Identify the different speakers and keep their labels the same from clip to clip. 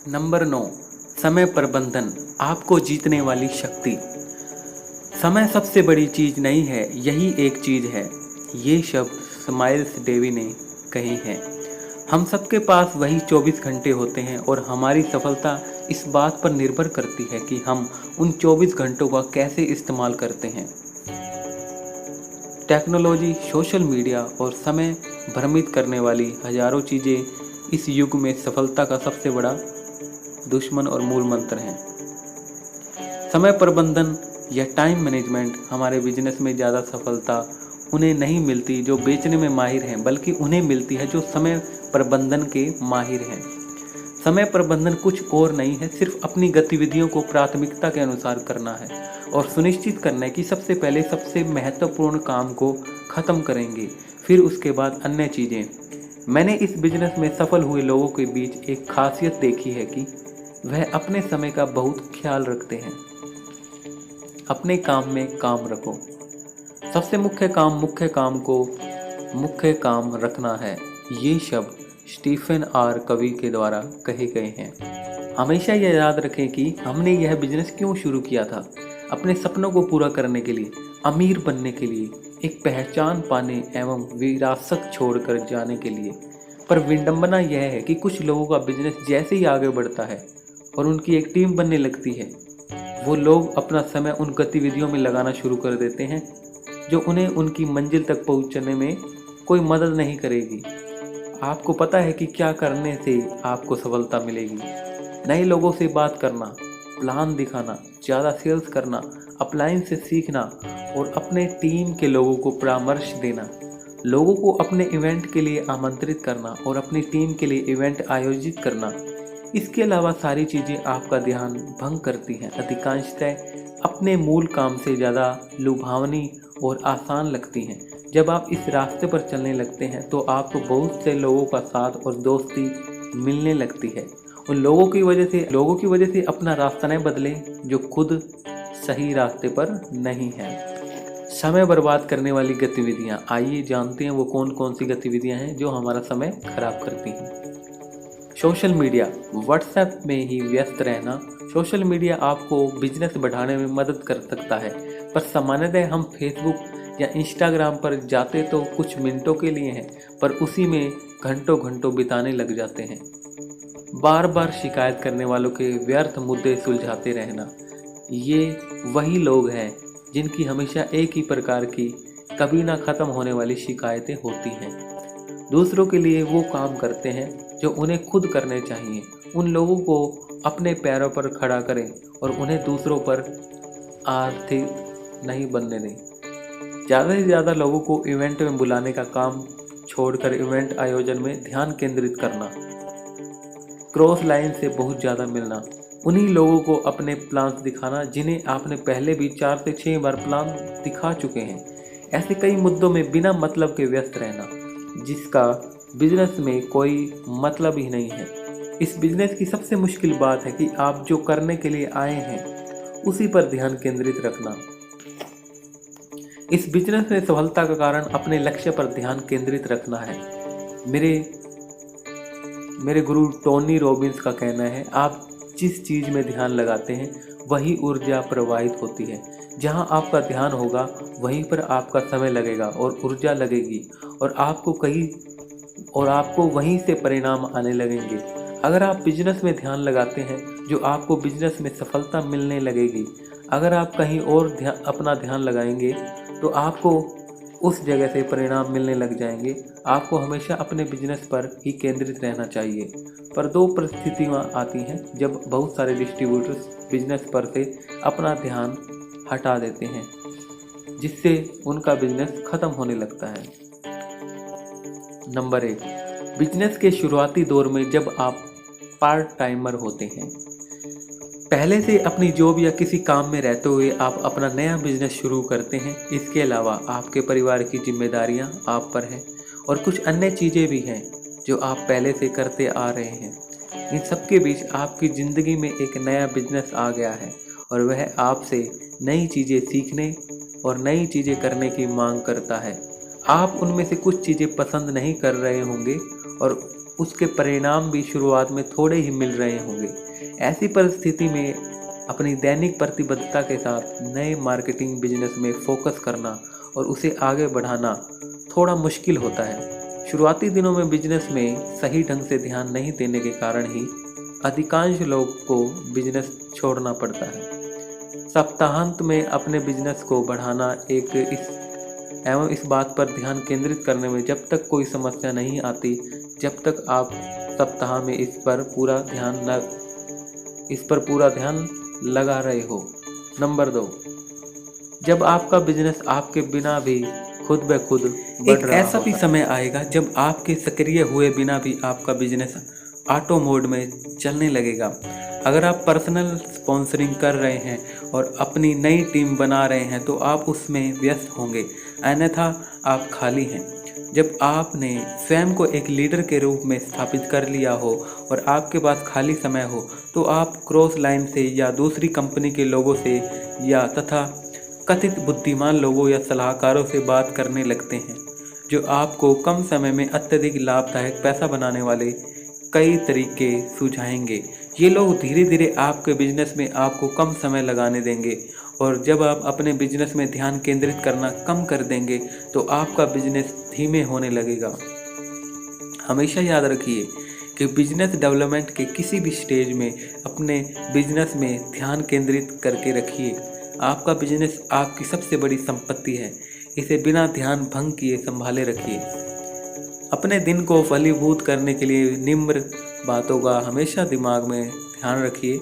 Speaker 1: Number 9, समय प्रबंधन आपको जीतने वाली शक्ति। समय सबसे बड़ी चीज नहीं है, यही एक चीज है। ये शब्द माइल्स डेवी ने कहे हैं। हम सबके पास वही 24 घंटे होते हैं और हमारी सफलता इस बात पर निर्भर करती है कि हम उन 24 घंटों का कैसे इस्तेमाल करते हैं। टेक्नोलॉजी, सोशल मीडिया और समय भ्रमित करने वाली हजारों चीज़ें इस युग में सफलता का सबसे बड़ा दुश्मन और मूल मंत्र हैं। समय प्रबंधन या टाइम मैनेजमेंट हमारे बिजनेस में ज़्यादा सफलता उन्हें नहीं मिलती जो बेचने में माहिर हैं, बल्कि उन्हें मिलती है जो समय प्रबंधन के माहिर हैं। समय प्रबंधन कुछ और नहीं है, सिर्फ अपनी गतिविधियों को प्राथमिकता के अनुसार करना है और सुनिश्चित करना है कि सबसे पहले सबसे महत्वपूर्ण काम को खत्म करेंगे, फिर उसके बाद अन्य चीज़ें। मैंने इस बिजनेस में सफल हुए लोगों के बीच एक खासियत देखी है कि वह अपने समय का बहुत ख्याल रखते हैं। अपने काम में काम रखो। सबसे मुख्य काम को मुख्य काम रखना है। ये शब्द स्टीफन आर कवी के द्वारा कहे गए हैं। हमेशा यह याद रखें कि हमने यह बिजनेस क्यों शुरू किया था। अपने सपनों को पूरा करने के लिए, अमीर बनने के लिए, एक पहचान पाने एवं विरासत छोड़कर जाने के लिए। पर विडंबना यह है कि कुछ लोगों का बिजनेस जैसे ही आगे बढ़ता है और उनकी एक टीम बनने लगती है, वो लोग अपना समय उन गतिविधियों में लगाना शुरू कर देते हैं जो उन्हें उनकी मंजिल तक पहुंचने में कोई मदद नहीं करेगी। आपको पता है कि क्या करने से आपको सफलता मिलेगी। नए लोगों से बात करना, प्लान दिखाना, ज़्यादा सेल्स करना, अपलाइन से सीखना और अपने टीम के लोगों को परामर्श देना, लोगों को अपने इवेंट के लिए आमंत्रित करना और अपनी टीम के लिए इवेंट आयोजित करना। इसके अलावा सारी चीज़ें आपका ध्यान भंग करती हैं, अधिकांशतः अपने मूल काम से ज़्यादा लुभावनी और आसान लगती हैं। जब आप इस रास्ते पर चलने लगते हैं तो आपको बहुत से लोगों का साथ और दोस्ती मिलने लगती है। उन लोगों की वजह से अपना रास्ता न बदलें जो खुद सही रास्ते पर नहीं है। समय बर्बाद करने वाली गतिविधियाँ। आइए जानते हैं वो कौन कौन सी गतिविधियाँ हैं जो हमारा समय खराब करती हैं। सोशल मीडिया, व्हाट्सएप में ही व्यस्त रहना। सोशल मीडिया आपको बिजनेस बढ़ाने में मदद कर सकता है, पर सामान्यतः हम फेसबुक या इंस्टाग्राम पर जाते तो कुछ मिनटों के लिए हैं, पर उसी में घंटों घंटों बिताने लग जाते हैं। बार बार शिकायत करने वालों के व्यर्थ मुद्दे सुलझाते रहना। ये वही लोग हैं जिनकी हमेशा एक ही प्रकार की कभी ना ख़त्म होने वाली शिकायतें होती हैं। दूसरों के लिए वो काम करते हैं जो उन्हें खुद करने चाहिए। उन लोगों को अपने पैरों पर खड़ा करें और उन्हें दूसरों पर आर्थिक नहीं बनने दें। ज़्यादा से ज़्यादा लोगों को इवेंट में बुलाने का काम छोड़कर इवेंट आयोजन में ध्यान केंद्रित करना। क्रॉस लाइन से बहुत ज़्यादा मिलना। उन्हीं लोगों को अपने प्लान्स दिखाना जिन्हें आपने पहले भी 4 से 6 बार प्लान दिखा चुके हैं। ऐसे कई मुद्दों में बिना मतलब के व्यस्त रहना जिसका बिजनेस में कोई मतलब ही नहीं है। इस बिजनेस की सबसे मुश्किल बात है कि आप जो करने के लिए आए हैं उसी पर ध्यान केंद्रित रखना। इस बिजनेस में सफलता का कारण अपने लक्ष्य पर ध्यान केंद्रित रखना है। मेरे गुरु टोनी रॉबिन्स का कहना है, आप जिस चीज़ में ध्यान लगाते हैं वही ऊर्जा प्रवाहित होती है। जहाँ आपका ध्यान होगा वहीं पर आपका समय लगेगा और ऊर्जा लगेगी और आपको वहीं से परिणाम आने लगेंगे। अगर आप बिजनेस में ध्यान लगाते हैं जो आपको बिजनेस में सफलता मिलने लगेगी। अगर आप कहीं और अपना ध्यान लगाएंगे तो आपको उस जगह से परिणाम मिलने लग जाएंगे। आपको हमेशा अपने बिजनेस पर ही केंद्रित रहना चाहिए। पर 2 परिस्थितियाँ आती हैं जब बहुत सारे डिस्ट्रीब्यूटर्स बिजनेस पर से अपना ध्यान हटा देते हैं, जिससे उनका बिजनेस खत्म होने लगता है। नंबर 1, बिजनेस के शुरुआती दौर में जब आप पार्ट टाइमर होते हैं। पहले से अपनी जॉब या किसी काम में रहते हुए आप अपना नया बिजनेस शुरू करते हैं। इसके अलावा आपके परिवार की जिम्मेदारियां आप पर हैं और कुछ अन्य चीज़ें भी हैं जो आप पहले से करते आ रहे हैं। इन सब के बीच आपकी ज़िंदगी में एक नया बिजनेस आ गया है और वह आपसे नई चीज़ें सीखने और नई चीज़ें करने की मांग करता है। आप उनमें से कुछ चीज़ें पसंद नहीं कर रहे होंगे और उसके परिणाम भी शुरुआत में थोड़े ही मिल रहे होंगे। ऐसी परिस्थिति में अपनी दैनिक प्रतिबद्धता के साथ नए मार्केटिंग बिजनेस में फोकस करना और उसे आगे बढ़ाना थोड़ा मुश्किल होता है। शुरुआती दिनों में बिजनेस में सही ढंग से ध्यान नहीं देने के कारण ही अधिकांश लोग को बिजनेस छोड़ना पड़ता है। सप्ताहांत में अपने बिजनेस को बढ़ाना एवं इस बात पर ध्यान केंद्रित करने में जब तक कोई समस्या नहीं आती, जब तक आप सप्ताह में इस पर पूरा ध्यान लगा रहे हो। नंबर 2, जब आपका बिजनेस आपके बिना भी खुद ब खुद बढ़ रहा ऐसा भी समय आएगा जब आपके सक्रिय हुए बिना भी आपका बिजनेस ऑटो मोड में चलने लगेगा। अगर आप पर्सनल स्पॉन्सरिंग कर रहे हैं और अपनी नई टीम बना रहे हैं तो आप उसमें व्यस्त होंगे, अन्यथा आप खाली हैं। जब आपने स्वयं को एक लीडर के रूप में स्थापित कर लिया हो और आपके पास खाली समय हो तो आप क्रॉस लाइन से या दूसरी कंपनी के लोगों से या तथा कथित बुद्धिमान लोगों या सलाहकारों से बात करने लगते हैं, जो आपको कम समय में अत्यधिक लाभदायक पैसा बनाने वाले कई तरीके सुझाएंगे। ये लोग धीरे धीरे आपके बिजनेस में आपको कम समय लगाने देंगे और जब आप अपने बिजनेस में ध्यान केंद्रित करना कम कर देंगे तो आपका बिजनेस धीमे होने लगेगा। हमेशा याद रखिए कि बिजनेस डेवलपमेंट के किसी भी स्टेज में अपने बिजनेस में ध्यान केंद्रित करके रखिए। आपका बिजनेस आपकी सबसे बड़ी संपत्ति है, इसे बिना ध्यान भंग किए संभाले रखिए। अपने दिन को फलीभूत करने के लिए निम्न बातों का हमेशा दिमाग में ध्यान रखिए।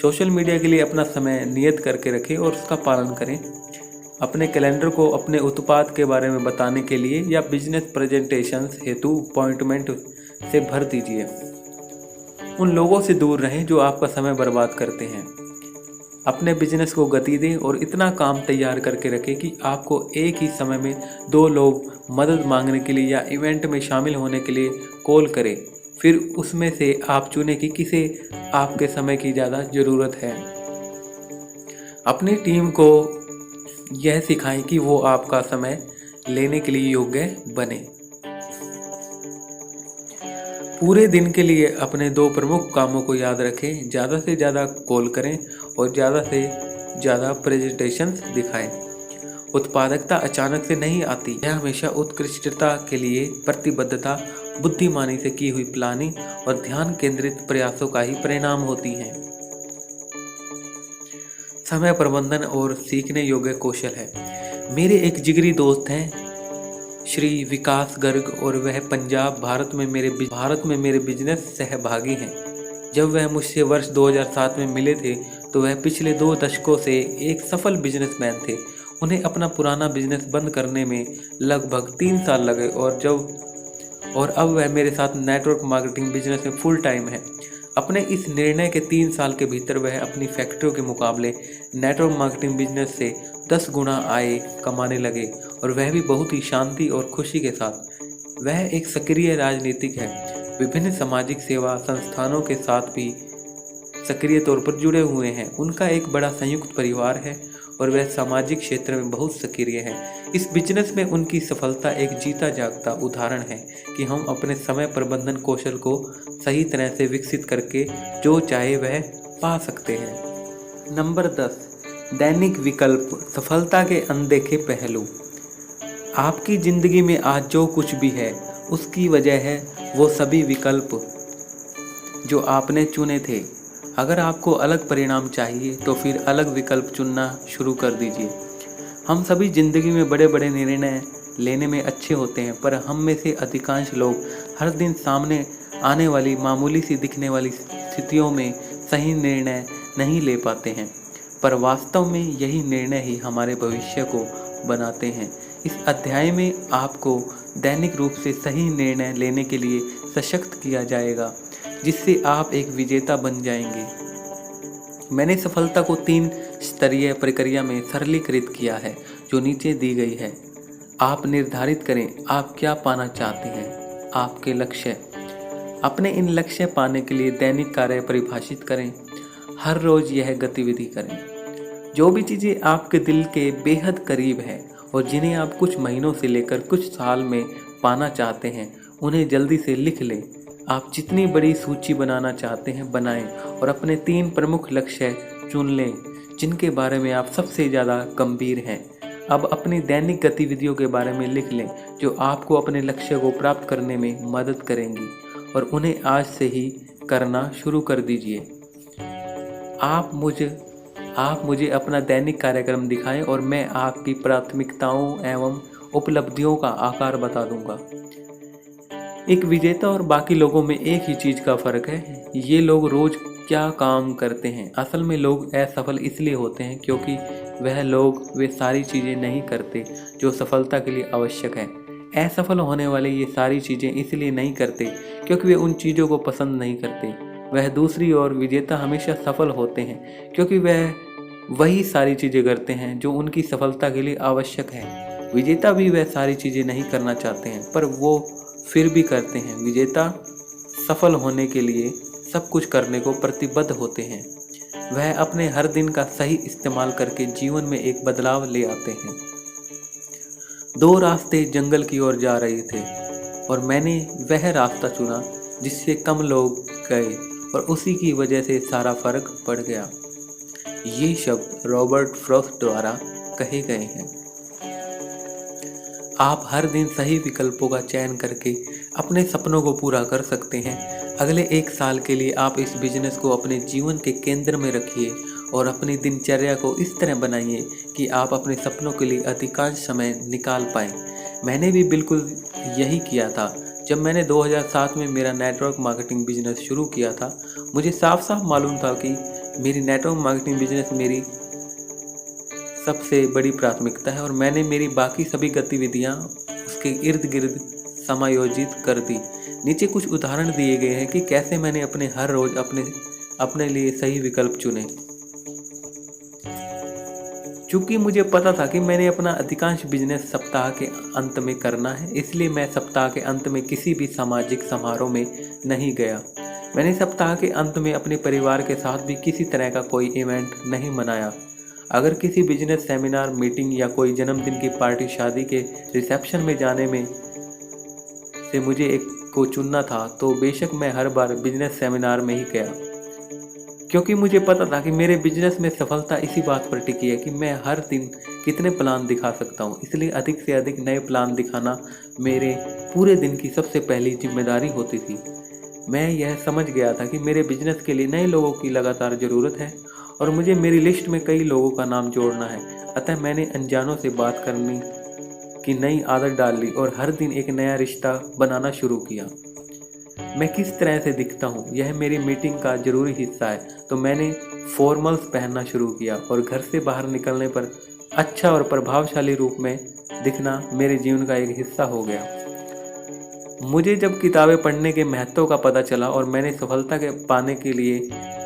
Speaker 1: सोशल मीडिया के लिए अपना समय नियत करके रखें और उसका पालन करें। अपने कैलेंडर को अपने उत्पाद के बारे में बताने के लिए या बिजनेस प्रेजेंटेशंस हेतु अपॉइंटमेंट से भर दीजिए। उन लोगों से दूर रहें जो आपका समय बर्बाद करते हैं। अपने बिजनेस को गति दें और इतना काम तैयार करके रखें कि आपको एक ही समय में 2 लोग मदद मांगने के लिए या इवेंट में शामिल होने के लिए कॉल करें। फिर उसमें से आप चुनें कि किसे आपके समय की ज़्यादा ज़रूरत है। अपनी टीम को यह सिखाएं कि वो आपका समय लेने के लिए योग्य बने। पूरे दिन के लिए अपने 2 प्रमुख कामों को याद रखें। ज़्यादा से ज़्यादा कॉल करें और ज़्यादा से ज़्यादा प्रेजेंटेशंस दिखाएं। उत्पादकता अचानक से नहीं आती, यह हमेशा उत्कृष्टता के लिए प्रतिबद्धता, बुद्धिमानी से की हुई प्लानिंग और ध्यान केंद्रित प्रयासों का ही परिणाम होती है। समय प्रबंधन और सीखने योग्य कौशल है। मेरे एक जिगरी दोस्त हैं श्री विकास गर्ग और वह पंजाब भारत में मेरे बिजनेस सहभागी हैं। जब वह मुझसे वर्ष 2007 में मिले थे तो वह पिछले 2 दशकों से एक सफल बिजनेसमैन थे। उन्हें अपना पुराना बिजनेस बंद करने में लगभग 3 साल लगे और अब वह मेरे साथ नेटवर्क मार्केटिंग बिजनेस में फुल टाइम है। अपने इस निर्णय के 3 साल के भीतर वह अपनी फैक्ट्रियों के मुकाबले नेटवर्क मार्केटिंग बिजनेस से 10 गुना आय कमाने लगे और वह भी बहुत ही शांति और खुशी के साथ। वह एक सक्रिय राजनीतिक है, विभिन्न सामाजिक सेवा संस्थानों के साथ भी सक्रिय तौर पर जुड़े हुए हैं। उनका एक बड़ा संयुक्त परिवार है और वह सामाजिक क्षेत्र में बहुत सक्रिय है। इस बिजनेस में उनकी सफलता एक जीता जागता उदाहरण है कि हम अपने समय प्रबंधन कौशल को सही तरह से विकसित करके जो चाहे वह पा सकते हैं। नंबर 10, दैनिक विकल्प, सफलता के अनदेखे पहलू। आपकी ज़िंदगी में आज जो कुछ भी है उसकी वजह है वो सभी विकल्प जो आपने चुने थे। अगर आपको अलग परिणाम चाहिए तो फिर अलग विकल्प चुनना शुरू कर दीजिए। हम सभी ज़िंदगी में बड़े बड़े निर्णय लेने में अच्छे होते हैं, पर हम में से अधिकांश लोग हर दिन सामने आने वाली मामूली सी दिखने वाली स्थितियों में सही निर्णय नहीं ले पाते हैं, पर वास्तव में यही निर्णय ही हमारे भविष्य को बनाते हैं। इस अध्याय में आपको दैनिक रूप से सही निर्णय लेने के लिए सशक्त किया जाएगा, जिससे आप एक विजेता बन जाएंगे। मैंने सफलता को 3 स्तरीय प्रक्रिया में सरलीकृत किया है, जो नीचे दी गई है। आप निर्धारित करें आप क्या पाना चाहते हैं, आपके लक्ष्य। अपने इन लक्ष्य पाने के लिए दैनिक कार्य परिभाषित करें। हर रोज़ यह गतिविधि करें। जो भी चीज़ें आपके दिल के बेहद करीब है और जिन्हें आप कुछ महीनों से लेकर कुछ साल में पाना चाहते हैं, उन्हें जल्दी से लिख लें। आप जितनी बड़ी सूची बनाना चाहते हैं बनाएं और अपने 3 प्रमुख लक्ष्य चुन लें जिनके बारे में आप सबसे ज़्यादा गंभीर हैं। अब अपनी दैनिक गतिविधियों के बारे में लिख लें जो आपको अपने लक्ष्य को प्राप्त करने में मदद करेंगी और उन्हें आज से ही करना शुरू कर दीजिए। आप मुझे अपना दैनिक कार्यक्रम दिखाएं और मैं आपकी प्राथमिकताओं एवं उपलब्धियों का आकार बता दूंगा। एक विजेता और बाकी लोगों में एक ही चीज़ का फ़र्क है, ये लोग रोज़ क्या काम करते हैं। असल में लोग असफल इसलिए होते हैं क्योंकि वे सारी चीज़ें नहीं करते जो सफलता के लिए आवश्यक है। असफल होने वाले ये सारी चीज़ें इसलिए नहीं करते क्योंकि वे उन चीज़ों को पसंद नहीं करते। वह दूसरी ओर विजेता हमेशा सफल होते हैं क्योंकि वह वही सारी चीज़ें करते हैं जो उनकी सफलता के लिए आवश्यक है। विजेता भी वह सारी चीज़ें नहीं करना चाहते हैं पर वो फिर भी करते हैं। विजेता सफल होने के लिए सब कुछ करने को प्रतिबद्ध होते हैं। वह अपने हर दिन का सही इस्तेमाल करके जीवन में एक बदलाव ले आते हैं। 2 रास्ते जंगल की ओर जा रहे थे और मैंने वह रास्ता चुना जिससे कम लोग गए और उसी की वजह से सारा फर्क पड़ गया। ये शब्द रॉबर्ट फ्रॉस्ट द्वारा कहे गए हैं। आप हर दिन सही विकल्पों का चयन करके अपने सपनों को पूरा कर सकते हैं। अगले 1 साल के लिए आप इस बिजनेस को अपने जीवन के केंद्र में रखिए और अपनी दिनचर्या को इस तरह बनाइए कि आप अपने सपनों के लिए अधिकांश समय निकाल पाएं। मैंने भी बिल्कुल यही किया था। जब मैंने 2007 में मेरा नेटवर्क मार्केटिंग बिजनेस शुरू किया था, मुझे साफ साफ मालूम था कि मेरी नेटवर्क मार्केटिंग बिजनेस मेरी सबसे बड़ी प्राथमिकता है और मैंने मेरी बाकी सभी गतिविधियां उसके इर्द गिर्द समायोजित कर दी। नीचे कुछ उदाहरण दिए गए हैं कि कैसे मैंने हर रोज अपने लिए सही विकल्प चुने। चूंकि मुझे पता था कि मैंने अपना अधिकांश बिजनेस सप्ताह के अंत में करना है, इसलिए मैं सप्ताह के अंत में किसी भी सामाजिक समारोह में नहीं गया। मैंने सप्ताह के अंत में अपने परिवार के साथ भी किसी तरह का कोई इवेंट नहीं मनाया। अगर किसी बिजनेस सेमिनार, मीटिंग या कोई जन्मदिन की पार्टी, शादी के रिसेप्शन में जाने में से मुझे एक को चुनना था तो बेशक मैं हर बार बिजनेस सेमिनार में ही गया, क्योंकि मुझे पता था कि मेरे बिजनेस में सफलता इसी बात पर टिकी है कि मैं हर दिन कितने प्लान दिखा सकता हूँ। इसलिए अधिक से अधिक नए प्लान दिखाना मेरे पूरे दिन की सबसे पहली जिम्मेदारी होती थी। मैं यह समझ गया था कि मेरे बिजनेस के लिए नए लोगों की लगातार ज़रूरत है और मुझे मेरी लिस्ट में कई लोगों का नाम जोड़ना है। अतः मैंने अनजानों से बात करने की नई आदत डाल ली और हर दिन एक नया रिश्ता बनाना शुरू किया। मैं किस तरह से दिखता हूँ यह मेरी मीटिंग का ज़रूरी हिस्सा है, तो मैंने फॉर्मल्स पहनना शुरू किया और घर से बाहर निकलने पर अच्छा और प्रभावशाली रूप में दिखना मेरे जीवन का एक हिस्सा हो गया। मुझे जब किताबें पढ़ने के महत्व का पता चला और मैंने सफलता के पाने के लिए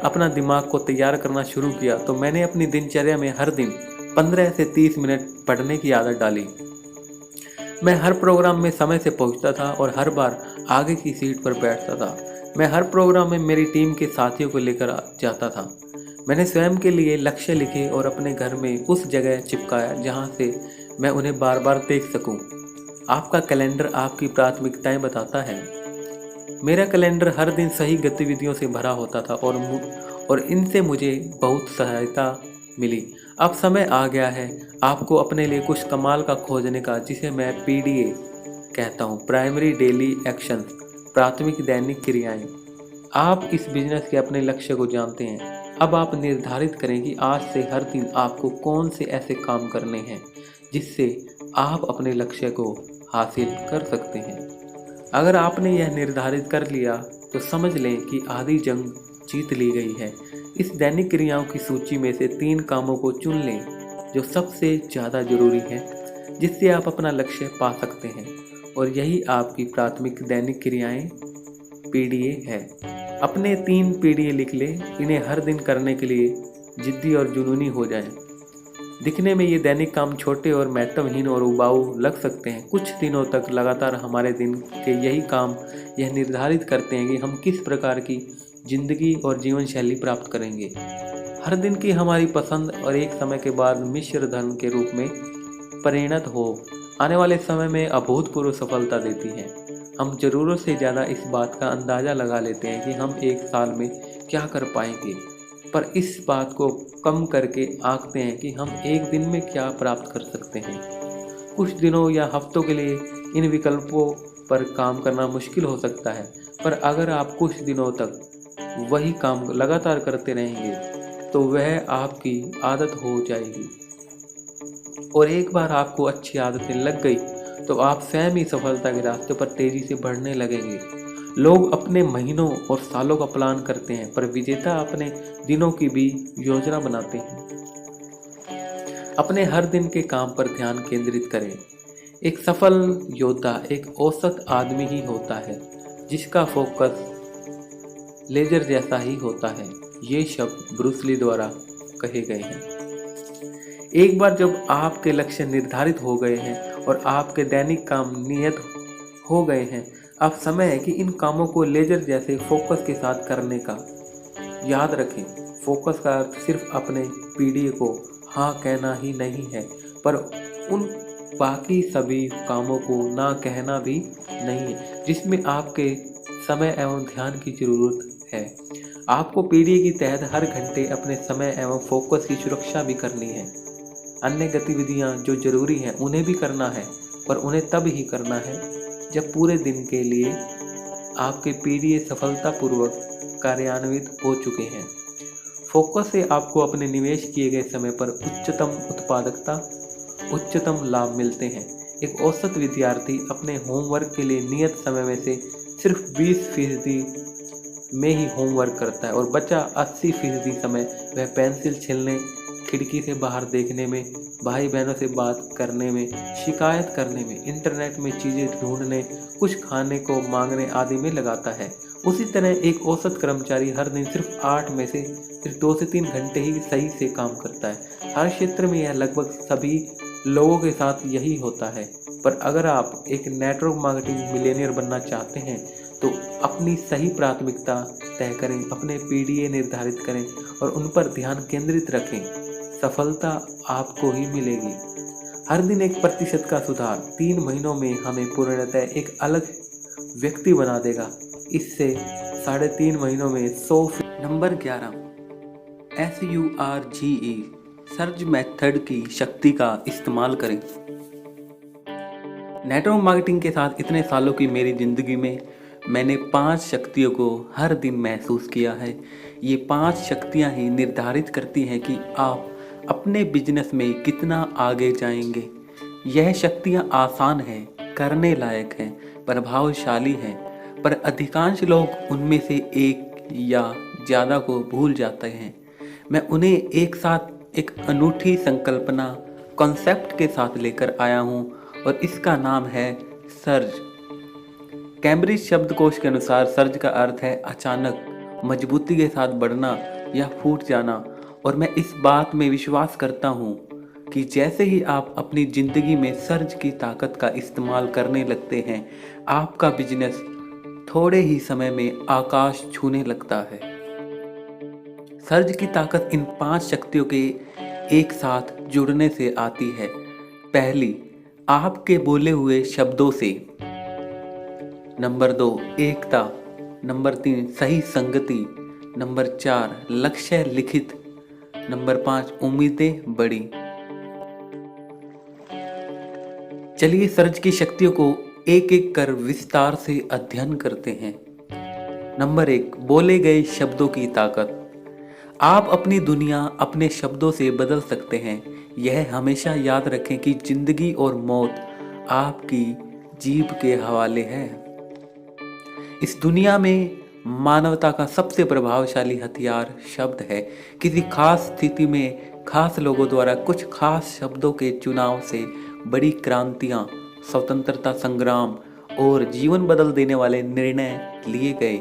Speaker 1: अपना दिमाग को तैयार करना शुरू किया, तो मैंने अपनी दिनचर्या में हर दिन 15 से 30 मिनट पढ़ने की आदत डाली। मैं हर प्रोग्राम में समय से पहुंचता था और हर बार आगे की सीट पर बैठता था। मैं हर प्रोग्राम में मेरी टीम के साथियों को लेकर जाता था। मैंने स्वयं के लिए लक्ष्य लिखे और अपने घर में उस जगह चिपकाया जहां से मैं उन्हें बार बार देख सकूं। आपका कैलेंडर आपकी प्राथमिकताएं बताता है। मेरा कैलेंडर हर दिन सही गतिविधियों से भरा होता था और इनसे मुझे बहुत सहायता मिली। अब समय आ गया है आपको अपने लिए कुछ कमाल का खोजने का, जिसे मैं PDA कहता हूँ, प्राइमरी डेली एक्शन, प्राथमिक दैनिक क्रियाएं। आप इस बिजनेस के अपने लक्ष्य को जानते हैं। अब आप निर्धारित करें कि आज से हर दिन आपको कौन से ऐसे काम करने हैं जिससे आप अपने लक्ष्य को हासिल कर सकते हैं। अगर आपने यह निर्धारित कर लिया तो समझ लें कि आधी जंग जीत ली गई है। इस दैनिक क्रियाओं की सूची में से 3 कामों को चुन लें जो सबसे ज़्यादा जरूरी है, जिससे आप अपना लक्ष्य पा सकते हैं, और यही आपकी प्राथमिक दैनिक क्रियाएं PDA है। अपने 3 PDA लिख लें। इन्हें हर दिन करने के लिए जिद्दी और जुनूनी हो जाएं। दिखने में ये दैनिक काम छोटे और महत्वहीन और उबाऊ लग सकते हैं। कुछ दिनों तक लगातार हमारे दिन के यही काम यह निर्धारित करते हैं कि हम किस प्रकार की जिंदगी और जीवन शैली प्राप्त करेंगे। हर दिन की हमारी पसंद और एक समय के बाद मिश्र धन के रूप में परिणत हो आने वाले समय में अभूतपूर्व सफलता देती है। हम ज़रूरत से ज़्यादा इस बात का अंदाज़ा लगा लेते हैं कि हम एक साल में क्या कर पाएंगे, पर इस बात को कम करके आंकते हैं कि हम एक दिन में क्या प्राप्त कर सकते हैं। कुछ दिनों या हफ्तों के लिए इन विकल्पों पर काम करना मुश्किल हो सकता है, पर अगर आप कुछ दिनों तक वही काम लगातार करते रहेंगे तो वह आपकी आदत हो जाएगी, और एक बार आपको अच्छी आदतें लग गई तो आप स्वयं ही सफलता के रास्ते पर तेजी से बढ़ने लगेंगे। लोग अपने महीनों और सालों का प्लान करते हैं, पर विजेता अपने दिनों की भी योजना बनाते हैं। अपने हर दिन के काम पर ध्यान केंद्रित करें। एक सफल योद्धा एक औसत आदमी ही होता है जिसका फोकस लेजर जैसा ही होता है। ये शब्द ब्रूस ली द्वारा कहे गए हैं। एक बार जब आपके लक्ष्य निर्धारित हो गए हैं और आपके दैनिक काम नियत हो गए हैं, अब समय है कि इन कामों को लेजर जैसे फोकस के साथ करने का। याद रखें, फोकस का अर्थ सिर्फ अपने पीडीए को हाँ कहना ही नहीं है, पर उन बाकी सभी कामों को ना कहना भी नहीं है जिसमें आपके समय एवं ध्यान की जरूरत है। आपको पीडीए के तहत हर घंटे अपने समय एवं फोकस की सुरक्षा भी करनी है। अन्य गतिविधियां जो जरूरी हैं उन्हें भी करना है, पर उन्हें तब ही करना है जब पूरे दिन के लिए आपके पीडीए सफलतापूर्वक कार्यान्वित हो चुके हैं। फोकस से आपको अपने निवेश किए गए समय पर उच्चतम उत्पादकता, उच्चतम लाभ मिलते हैं। एक औसत विद्यार्थी अपने होमवर्क के लिए नियत समय में से सिर्फ 20% में ही होमवर्क करता है, और बचा 80% समय वह पेंसिल छीलने, खिड़की से बाहर देखने में, भाई बहनों से बात करने में, शिकायत करने में, इंटरनेट में चीज़ें ढूंढने, कुछ खाने को मांगने आदि में लगाता है। उसी तरह एक औसत कर्मचारी हर दिन सिर्फ 8 में से सिर्फ 2 से 3 घंटे ही सही से काम करता है। हर क्षेत्र में यह लगभग सभी लोगों के साथ यही होता है। पर अगर आप एक नेटवर्क मार्केटिंग मिलियनियर बनना चाहते हैं तो अपनी सही प्राथमिकता तय करें, अपने पीडीए निर्धारित करें और उन पर ध्यान केंद्रित रखें। सफलता आपको ही मिलेगी। हर दिन 1% का सुधार 3 महीनों में हमें पूर्णतः एक अलग व्यक्ति बना देगा। इससे 3.5 महीनों में 100। नंबर 11, SURGE सर्ज मेथड की शक्ति का इस्तेमाल करें। नेटवर्क मार्केटिंग के साथ इतने सालों की मेरी ज़िंदगी में मैंने 5 शक्तियों को हर दिन महसूस किया है। ये 5 शक्तियाँ ही निर्धारित करती हैं कि आप अपने बिजनेस में कितना आगे जाएंगे। यह शक्तियाँ आसान हैं, करने लायक हैं, प्रभावशाली हैं, पर अधिकांश लोग उनमें से एक या ज़्यादा को भूल जाते हैं। मैं उन्हें एक साथ एक अनूठी संकल्पना कॉन्सेप्ट के साथ लेकर आया हूँ और इसका नाम है सर्ज। कैम्ब्रिज शब्दकोश के अनुसार सर्ज का अर्थ है अचानक, मजबूती के साथ बढ़ना या फूट जाना। और मैं इस बात में विश्वास करता हूँ कि जैसे ही आप अपनी ज़िंदगी में सर्ज की ताकत का इस्तेमाल करने लगते हैं, आपका बिजनेस थोड़े ही समय में आकाश छूने लगता है। सर्ज की ताकत इन 5 शक्तियों के एक साथ जुड़ने से आती है। पहली, आपके बोले हुए शब्दों से। नंबर 2, एकता। नंबर 3, सही संगति। नंबर 4, लक्ष्य लिखित। नंबर 5, उम्मीदें बड़ी। चलिए सर्ज की शक्तियों को एक एक कर विस्तार से अध्ययन करते हैं। नंबर 1, बोले गए शब्दों की ताकत। आप अपनी दुनिया अपने शब्दों से बदल सकते हैं। यह हमेशा याद रखें कि जिंदगी और मौत आपकी जीभ के हवाले है। इस दुनिया में मानवता का सबसे प्रभावशाली हथियार शब्द है। किसी खास स्थिति में खास लोगों द्वारा कुछ खास शब्दों के चुनाव से बड़ी क्रांतियां, स्वतंत्रता संग्राम और जीवन बदल देने वाले निर्णय लिए गए।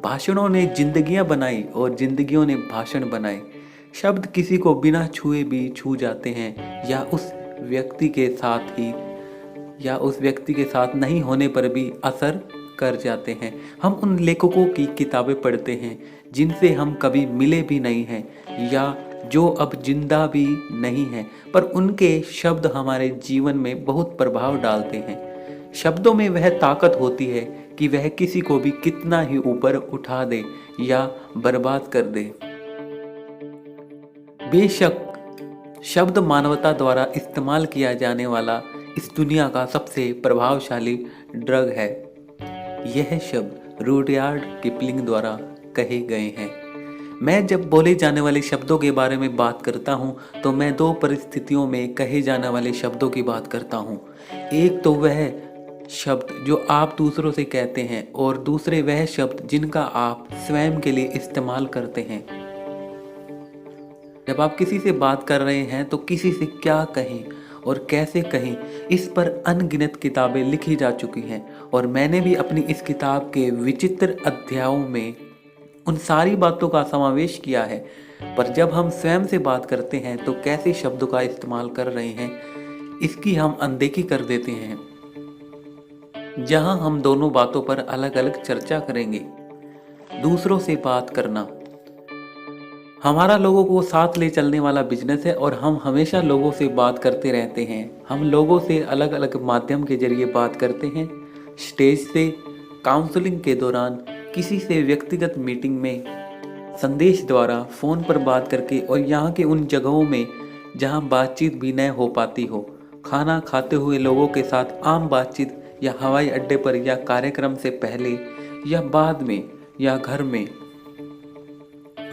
Speaker 1: भाषणों ने जिंदगियां बनाई और जिंदगियों ने भाषण बनाए। शब्द किसी को बिना छुए भी छू जाते हैं या उस व्यक्ति के साथ नहीं होने पर भी असर कर जाते हैं। हम उन लेखकों की किताबें पढ़ते हैं जिनसे हम कभी मिले भी नहीं हैं या जो अब जिंदा भी नहीं हैं, पर उनके शब्द हमारे जीवन में बहुत प्रभाव डालते हैं। शब्दों में वह ताकत होती है कि वह किसी को भी कितना ही ऊपर उठा दे या बर्बाद कर दे। बेशक शब्द मानवता द्वारा इस्तेमाल किया जाने वाला इस दुनिया का सबसे प्रभावशाली ड्रग है। यह शब्द रुडयार्ड किपलिंग द्वारा कहे गए हैं। मैं जब बोले जाने वाले शब्दों के बारे में बात करता हूँ तो मैं दो परिस्थितियों में कहे जाने वाले शब्दों की बात करता हूँ। एक तो वह शब्द जो आप दूसरों से कहते हैं और दूसरे वह शब्द जिनका आप स्वयं के लिए इस्तेमाल करते हैं। जब आप किसी से बात कर रहे हैं तो किसी से क्या कहें और कैसे कहें, इस पर अनगिनत किताबें लिखी जा चुकी हैं और मैंने भी अपनी इस किताब के विचित्र अध्यायों में उन सारी बातों का समावेश किया है। पर जब हम स्वयं से बात करते हैं तो कैसे शब्दों का इस्तेमाल कर रहे हैं, इसकी हम अनदेखी कर देते हैं। जहां हम दोनों बातों पर अलग अलग चर्चा करेंगे। दूसरों से बात करना हमारा लोगों को साथ ले चलने वाला बिजनेस है और हम हमेशा लोगों से बात करते रहते हैं। हम लोगों से अलग अलग माध्यम के जरिए बात करते हैं। स्टेज से, काउंसलिंग के दौरान, किसी से व्यक्तिगत मीटिंग में, संदेश द्वारा, फ़ोन पर बात करके और यहाँ के उन जगहों में जहाँ बातचीत भी न हो पाती हो, खाना खाते हुए लोगों के साथ आम बातचीत या हवाई अड्डे पर या कार्यक्रम से पहले या बाद में या घर में,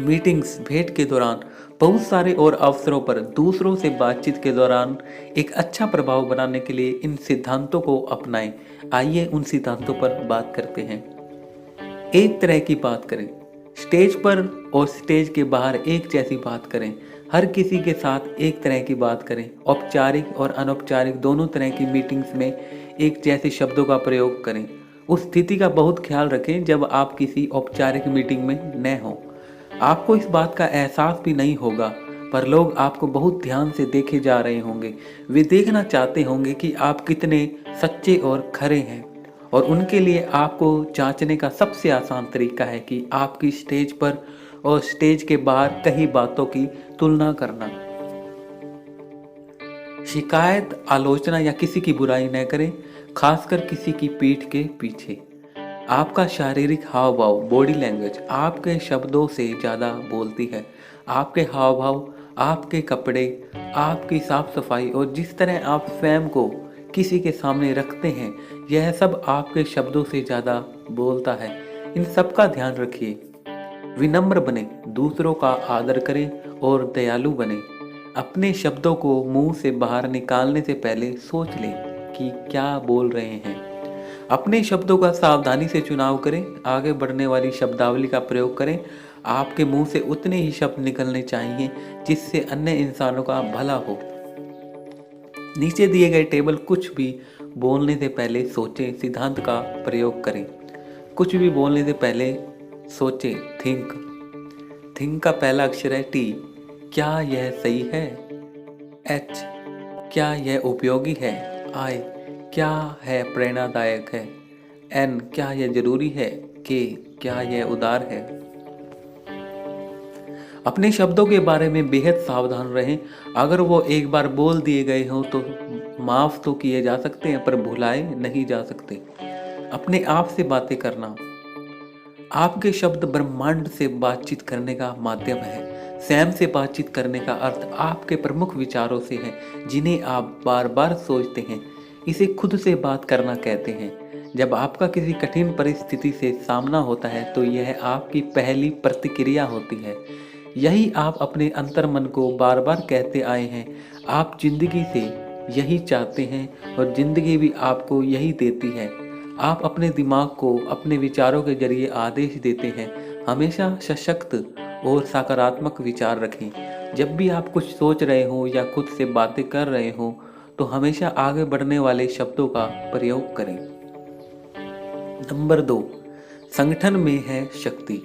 Speaker 1: मीटिंग्स, भेंट के दौरान, बहुत सारे और अवसरों पर दूसरों से बातचीत के दौरान एक अच्छा प्रभाव बनाने के लिए इन सिद्धांतों को अपनाएं। आइए उन सिद्धांतों पर बात करते हैं। एक तरह की बात करें। स्टेज पर और स्टेज के बाहर एक जैसी बात करें। हर किसी के साथ एक तरह की बात करें। औपचारिक और अनौपचारिक दोनों तरह की मीटिंग्स में एक जैसे शब्दों का प्रयोग करें। उस स्थिति का बहुत ख्याल रखें जब आप किसी औपचारिक मीटिंग में न हों। आपको इस बात का एहसास भी नहीं होगा, पर लोग आपको बहुत ध्यान से देखे जा रहे होंगे। वे देखना चाहते होंगे कि आप कितने सच्चे और खरे हैं और उनके लिए आपको जांचने का सबसे आसान तरीका है कि आपकी स्टेज पर और स्टेज के बाहर कई बातों की तुलना करना। शिकायत, आलोचना या किसी की बुराई न करें, खासकर किसी की पीठ के पीछे। आपका शारीरिक हाव भाव, बॉडी लैंग्वेज आपके शब्दों से ज़्यादा बोलती है। आपके हाव भाव, आपके कपड़े, आपकी साफ सफाई और जिस तरह आप स्वयं को किसी के सामने रखते हैं, यह सब आपके शब्दों से ज़्यादा बोलता है। इन सब का ध्यान रखिए। विनम्र बने, दूसरों का आदर करें और दयालु बने। अपने शब्दों को मुंह से बाहर निकालने से पहले सोच लें कि क्या बोल रहे हैं। अपने शब्दों का सावधानी से चुनाव करें। आगे बढ़ने वाली शब्दावली का प्रयोग करें। आपके मुंह से उतने ही शब्द निकलने चाहिए जिससे अन्य इंसानों का भला हो। नीचे दिए गए टेबल कुछ भी बोलने से पहले सोचें सिद्धांत का प्रयोग करें। कुछ भी बोलने से पहले सोचें, थिंक। थिंक का पहला अक्षर है टी। क्या यह सही है? एच, क्या यह उपयोगी है? आई, क्या है प्रेरणादायक है? एन, क्या यह जरूरी है? के, क्या यह उदार है? अपने शब्दों के बारे में बेहद सावधान रहें। अगर वो एक बार बोल दिए गए हों तो माफ तो किए जा सकते हैं, पर भुलाए नहीं जा सकते। अपने आप से बातें करना। आपके शब्द ब्रह्मांड से बातचीत करने का माध्यम है। स्वयं से बातचीत करने का अर्थ आपके प्रमुख विचारों से है जिन्हें आप बार बार सोचते हैं। इसे खुद से बात करना कहते हैं। जब आपका किसी कठिन परिस्थिति से सामना होता है तो यह आपकी पहली प्रतिक्रिया होती है। यही आप अपने अंतर्मन को बार बार कहते आए हैं। आप जिंदगी से यही चाहते हैं और जिंदगी भी आपको यही देती है। आप अपने दिमाग को अपने विचारों के जरिए आदेश देते हैं। हमेशा सशक्त और सकारात्मक विचार रखें। जब भी आप कुछ सोच रहे हो या खुद से बातें कर रहे हो तो हमेशा आगे बढ़ने वाले शब्दों का प्रयोग करें। नंबर 2, संगठन में है शक्ति।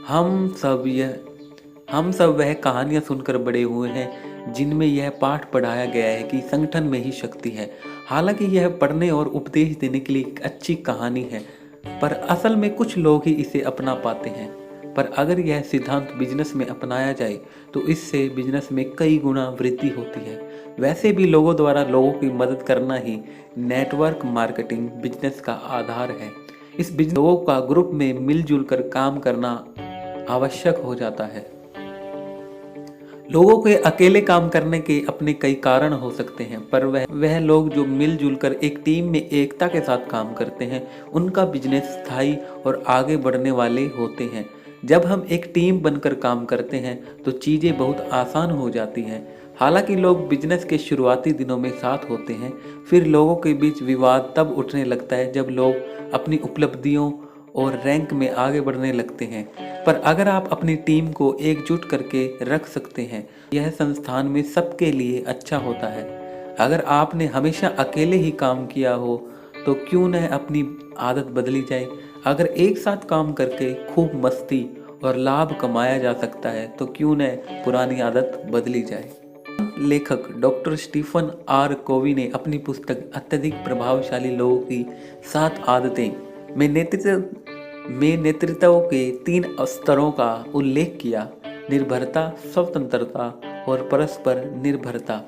Speaker 1: हम सब वह कहानियां सुनकर बड़े हुए हैं जिनमें यह पाठ पढ़ाया गया है कि संगठन में ही शक्ति है। हालांकि यह पढ़ने और उपदेश देने के लिए एक अच्छी कहानी है, पर असल में कुछ लोग ही इसे अपना पाते हैं। पर अगर यह सिद्धांत बिजनेस में अपनाया जाए तो इससे बिजनेस में कई गुना वृद्धि होती है। वैसे भी लोगों द्वारा लोगों की मदद करना ही नेटवर्क मार्केटिंग बिजनेस का आधार है। इस बिजनेस लोगों का ग्रुप में मिलजुल कर काम करना आवश्यक हो जाता है। लोगों के अकेले काम करने के अपने कई कारण हो सकते हैं, पर वह लोग जो मिलजुल कर एक टीम में एकता के साथ काम करते हैं, उनका बिजनेस स्थायी और आगे बढ़ने वाले होते हैं। जब हम एक टीम बनकर काम करते हैं तो चीज़ें बहुत आसान हो जाती हैं। हालांकि लोग बिजनेस के शुरुआती दिनों में साथ होते हैं, फिर लोगों के बीच विवाद तब उठने लगता है जब लोग अपनी उपलब्धियों और रैंक में आगे बढ़ने लगते हैं। पर अगर आप अपनी टीम को एकजुट करके रख सकते हैं, यह संस्थान में सबके लिए अच्छा होता है। अगर आपने हमेशा अकेले ही काम किया हो तो क्यों न अपनी आदत बदली जाए। अगर एक साथ काम करके खूब मस्ती और लाभ कमाया जा सकता है तो क्यों न पुरानी आदत बदली जाए। लेखक डॉक्टर स्टीफन आर कोवी ने अपनी पुस्तक अत्यधिक प्रभावशाली लोगों की 7 आदतें में नेतृत्व के 3 स्तरों का उल्लेख किया: निर्भरता, स्वतंत्रता और परस्पर निर्भरता।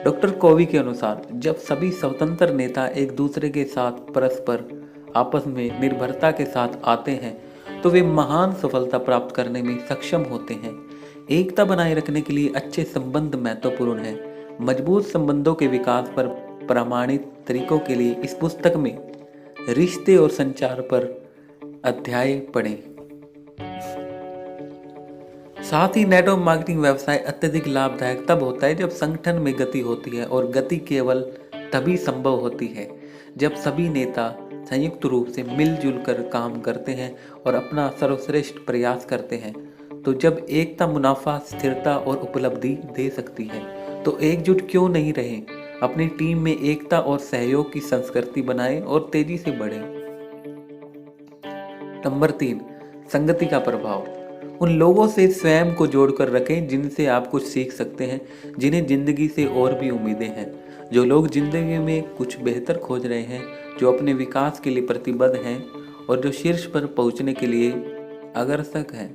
Speaker 1: डॉक्टर कोवी के अनुसार जब सभी स्वतंत्र नेता एक दूसरे के साथ परस्पर आपस में निर्भरता के साथ आते हैं तो वे महान सफलता प्राप्त करने में सक्षम होते हैं। एकता बनाए रखने के लिए अच्छे संबंध महत्वपूर्ण है। मजबूत संबंधों के विकास पर प्रमाणित तरीकों के लिए इस पुस्तक में रिश्ते और संचार पर अध्याय पढ़ें। साथ ही नेटवर्क मार्केटिंग व्यवसाय अत्यधिक लाभदायक तब होता है जब संगठन में गति होती है, और गति केवल तभी संभव होती है जब सभी नेता संयुक्त रूप से मिलजुल कर काम करते हैं और अपना सर्वश्रेष्ठ प्रयास करते हैं। तो जब एकता मुनाफा, स्थिरता और उपलब्धि दे सकती है तो एकजुट क्यों नहीं रहें। अपनी टीम में एकता और सहयोग की संस्कृति बनाएं और तेजी से बढ़ें। नंबर 3, संगति का प्रभाव। उन लोगों से स्वयं को जोड़कर रखें जिनसे आप कुछ सीख सकते हैं, जिन्हें जिंदगी से और भी उम्मीदें हैं। जो लोग जिंदगी में कुछ बेहतर खोज रहे हैं, जो अपने विकास के लिए प्रतिबद्ध हैं और जो शीर्ष पर पहुंचने के लिए अग्रसर हैं।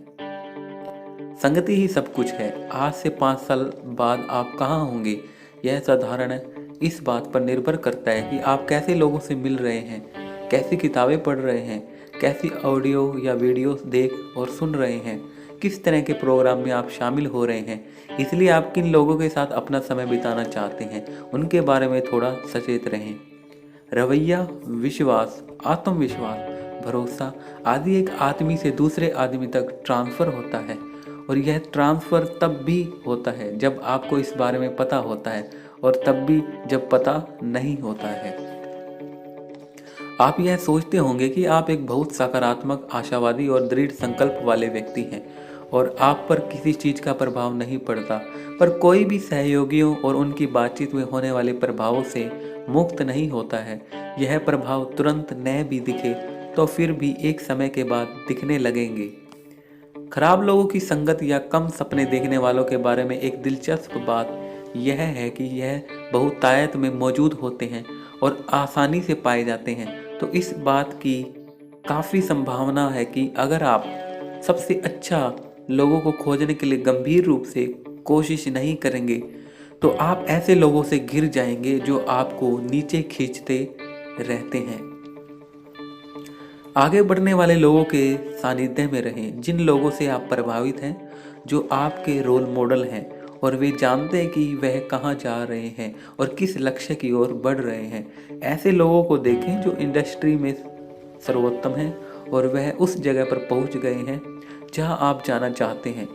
Speaker 1: संगति ही सब कुछ है। आज से 5 साल बाद आप कहाँ होंगे, यह साधारण इस बात पर निर्भर करता है कि आप कैसे लोगों से मिल रहे हैं, कैसी किताबें पढ़ रहे हैं, कैसी ऑडियो या वीडियो देख और सुन रहे हैं, किस तरह के प्रोग्राम में आप शामिल हो रहे हैं। इसलिए आप किन लोगों के साथ अपना समय बिताना चाहते हैं, उनके बारे में थोड़ा सचेत रहें। रवैया, विश्वास, आत्मविश्वास, भरोसा आदि एक आदमी से दूसरे आदमी तक ट्रांसफ़र होता है, और यह ट्रांसफ़र तब भी होता है जब आपको इस बारे में पता होता है, और तब भी जब पता नहीं होता है। आप यह सोचते होंगे कि आप एक बहुत सकारात्मक, आशावादी और दृढ़ संकल्प वाले व्यक्ति हैं और आप पर किसी चीज़ का प्रभाव नहीं पड़ता, पर कोई भी सहयोगियों और उनकी बातचीत में होने वाले प्रभावों से मुक्त नहीं होता है। यह प्रभाव तुरंत न भी दिखे तो फिर भी एक समय के बाद दिखने लगेंगे। खराब लोगों की संगत या कम सपने देखने वालों के बारे में एक दिलचस्प बात यह है कि यह बहुतायत में मौजूद होते हैं और आसानी से पाए जाते हैं। तो इस बात की काफ़ी संभावना है कि अगर आप सबसे अच्छा लोगों को खोजने के लिए गंभीर रूप से कोशिश नहीं करेंगे तो आप ऐसे लोगों से घिर जाएंगे जो आपको नीचे खींचते रहते हैं। आगे बढ़ने वाले लोगों के सानिध्य में रहें, जिन लोगों से आप प्रभावित हैं, जो आपके रोल मॉडल हैं और वे जानते हैं कि वह कहाँ जा रहे हैं और किस लक्ष्य की ओर बढ़ रहे हैं। ऐसे लोगों को देखें जो इंडस्ट्री में सर्वोत्तम हैं और वह उस जगह पर पहुंच गए हैं जहां आप जाना चाहते हैं।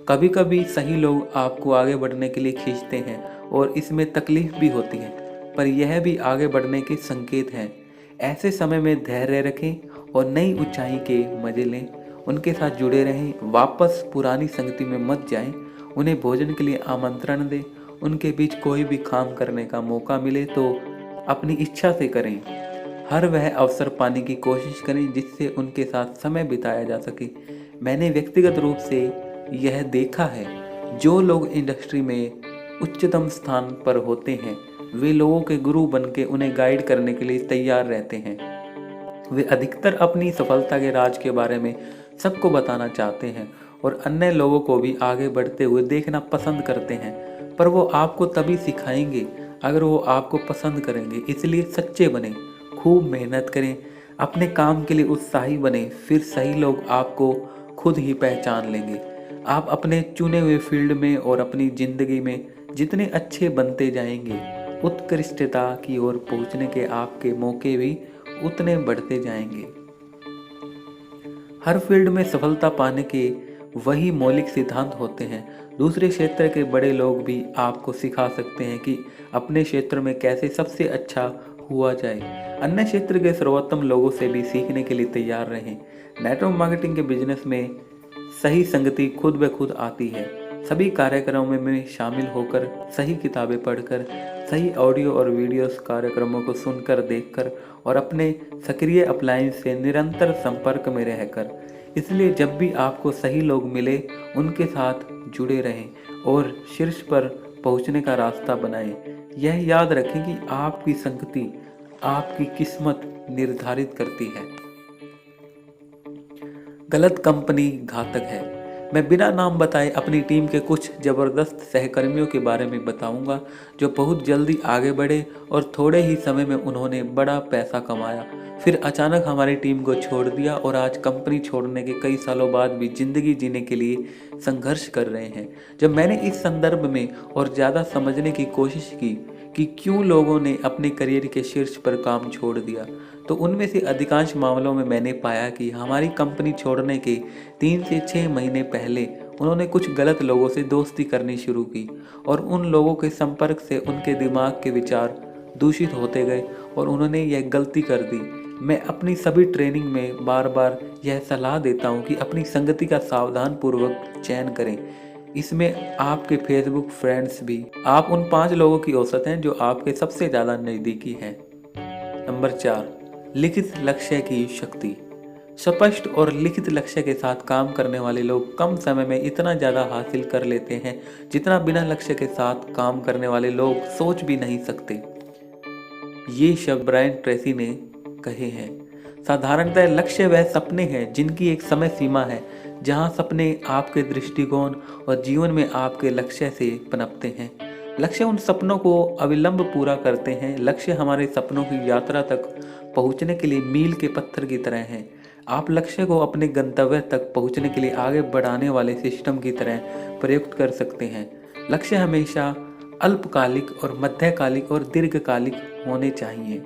Speaker 1: कभी कभी सही लोग आपको आगे बढ़ने के लिए खींचते हैं और इसमें तकलीफ भी होती है, पर यह भी आगे बढ़ने के संकेत हैं। ऐसे समय में धैर्य रखें और नई ऊंचाई के मजे लें। उनके साथ जुड़े रहें, वापस पुरानी संगति में मत जाएं। उन्हें भोजन के लिए आमंत्रण दें। उनके बीच कोई भी काम करने का मौका मिले तो अपनी इच्छा से करें। हर वह अवसर पाने की कोशिश करें जिससे उनके साथ समय बिताया जा सके। मैंने व्यक्तिगत रूप से यह देखा है, जो लोग इंडस्ट्री में उच्चतम स्थान पर होते हैं वे लोगों के गुरु बनके उन्हें गाइड करने के लिए तैयार रहते हैं। वे अधिकतर अपनी सफलता के राज के बारे में सबको बताना चाहते हैं और अन्य लोगों को भी आगे बढ़ते हुए देखना पसंद करते हैं, पर वो आपको तभी सिखाएंगे अगर वो आपको पसंद करेंगे। इसलिए सच्चे बने, खूब मेहनत करें, अपने काम के लिए उत्साही बने, फिर सही लोग आपको खुद ही पहचान लेंगे। आप अपने चुने हुए फील्ड में और अपनी ज़िंदगी में जितने अच्छे बनते जाएंगे, उत्कृष्टता की ओर पहुंचने के आपके मौके भी उतने बढ़ते जाएंगे। हर फील्ड में सफलता पाने के वही मौलिक सिद्धांत होते हैं। दूसरे क्षेत्र के बड़े लोग भी आपको सिखा सकते हैं कि अपने क्षेत्र में कैसे सबसे अच्छा हुआ जाए। अन्य क्षेत्र के सर्वोत्तम लोगों से भी सीखने के लिए तैयार रहें। नेटवर्क मार्केटिंग के बिजनेस में सही संगति खुद ब खुद आती है। सभी कार्यक्रमों में शामिल होकर, सही किताबें पढ़कर, सही ऑडियो और वीडियोस कार्यक्रमों को सुनकर, देखकर और अपने सक्रिय अपलाइन से निरंतर संपर्क में रहकर। इसलिए जब भी आपको सही लोग मिले, उनके साथ जुड़े रहें और शीर्ष पर पहुंचने का रास्ता बनाएं। यह याद रखें कि आपकी संगति आपकी किस्मत निर्धारित करती है। गलत कंपनी घातक है। मैं बिना नाम बताए अपनी टीम के कुछ ज़बरदस्त सहकर्मियों के बारे में बताऊंगा, जो बहुत जल्दी आगे बढ़े और थोड़े ही समय में उन्होंने बड़ा पैसा कमाया, फिर अचानक हमारी टीम को छोड़ दिया और आज कंपनी छोड़ने के कई सालों बाद भी ज़िंदगी जीने के लिए संघर्ष कर रहे हैं। जब मैंने इस संदर्भ में और ज़्यादा समझने की कोशिश की कि क्यों लोगों ने अपने करियर के शीर्ष पर काम छोड़ दिया, तो उनमें से अधिकांश मामलों में मैंने पाया कि हमारी कंपनी छोड़ने के 3 से 6 महीने पहले उन्होंने कुछ गलत लोगों से दोस्ती करनी शुरू की और उन लोगों के संपर्क से उनके दिमाग के विचार दूषित होते गए और उन्होंने यह गलती कर दी। मैं अपनी सभी ट्रेनिंग में बार बार यह सलाह देता हूँ कि अपनी संगति का सावधानपूर्वक चयन करें। इसमें आपके फेसबुक फ्रेंड्स भी आप उन 5 लोगों की औसत हैं जो आपके सबसे ज़्यादा नज़दीकी हैं। नंबर 4, लिखित लक्ष्य की शक्ति। स्पष्ट और लिखित लक्ष्य के साथ काम करने वाले लोग कम समय में इतना ज़्यादा हासिल कर लेते हैं जितना बिना लक्ष्य के साथ काम करने वाले लोग सोच भी नहीं सकते। ये शब्द ब्रायन ट्रेसी ने कहे हैं। साधारणतः लक्ष्य वह सपने हैं जिनकी एक समय सीमा है, जहां सपने आपके दृष्टिकोण और जीवन में आपके लक्ष्य से पनपते हैं। लक्ष्य उन सपनों को अविलंब पूरा करते हैं। लक्ष्य हमारे सपनों की यात्रा तक पहुंचने के लिए मील के पत्थर की तरह हैं। आप लक्ष्य को अपने गंतव्य तक पहुंचने के लिए आगे बढ़ाने वाले सिस्टम की तरह प्रयुक्त कर सकते हैं। लक्ष्य हमेशा अल्पकालिक और मध्यकालिक और दीर्घकालिक होने चाहिए।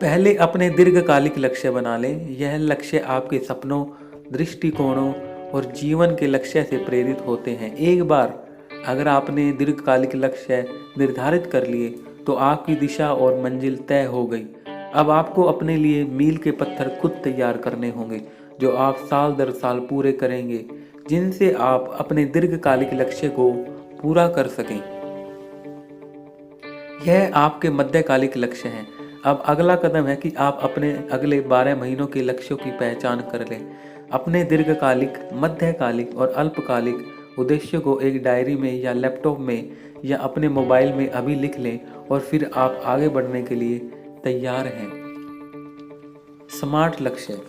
Speaker 1: पहले अपने दीर्घकालिक लक्ष्य बना लें। यह लक्ष्य आपके सपनों, दृष्टिकोणों और जीवन के लक्ष्य से प्रेरित होते हैं। एक बार अगर आपने दीर्घकालिक लक्ष्य निर्धारित कर लिए तो आपकी दिशा और मंजिल तय हो गई। अब आपको अपने लिए मील के पत्थर खुद तैयार करने होंगे, जो आप साल दर साल पूरे करेंगे, जिनसे आप अपने दीर्घकालिक लक्ष्य को पूरा कर सकें। यह आपके मध्यकालिक लक्ष्य हैं। अब अगला कदम है कि आप अपने अगले 12 महीनों के लक्ष्यों की पहचान कर लें। अपने दीर्घकालिक, मध्यकालिक और अल्पकालिक उद्देश्यों को एक डायरी में या लैपटॉप में या अपने मोबाइल में अभी लिख लें और फिर आप आगे बढ़ने के लिए तैयार हैं। स्मार्ट लक्ष्य।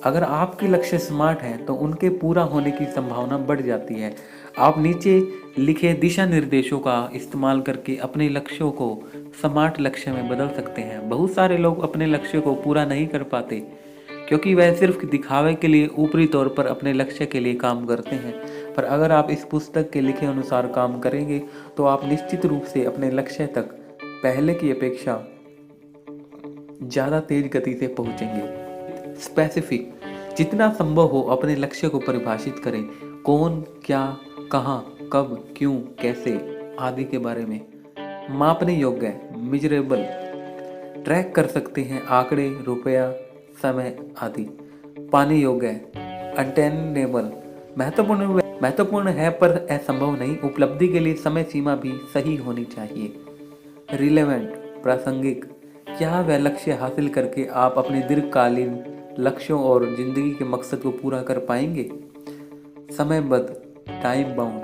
Speaker 1: अगर आपके लक्ष्य स्मार्ट हैं तो उनके पूरा होने की संभावना बढ़ जाती है। आप नीचे लिखे दिशा निर्देशों का इस्तेमाल करके अपने लक्ष्यों को स्मार्ट लक्ष्य में बदल सकते हैं। बहुत सारे लोग अपने लक्ष्य को पूरा नहीं कर पाते क्योंकि वह सिर्फ दिखावे के लिए ऊपरी तौर पर अपने लक्ष्य के लिए काम करते हैं। पर अगर आप इस पुस्तक के लिखे अनुसार काम करेंगे तो आप निश्चित रूप से अपने लक्ष्य तक पहले की अपेक्षा ज़्यादा तेज गति से पहुंचेंगे। स्पेसिफिक, जितना संभव हो अपने लक्ष्य को परिभाषित करें। कौन, क्या, कहाँ, कब, क्यों, कैसे आदि के बारे में। मापने योग्य, मेजरेबल, ट्रैक कर सकते हैं आंकड़े, रुपया, समय आदि। पाने योग्य, अटेनेबल, महत्वपूर्ण है पर असंभव नहीं। उपलब्धि के लिए समय सीमा भी सही होनी चाहिए। रिलेवेंट, प्रासंगिक, क्या वह लक्ष्य हासिल करके आप अपने दीर्घकालीन लक्ष्यों और जिंदगी के मकसद को पूरा कर पाएंगे। समयबद्ध, टाइम बाउंड,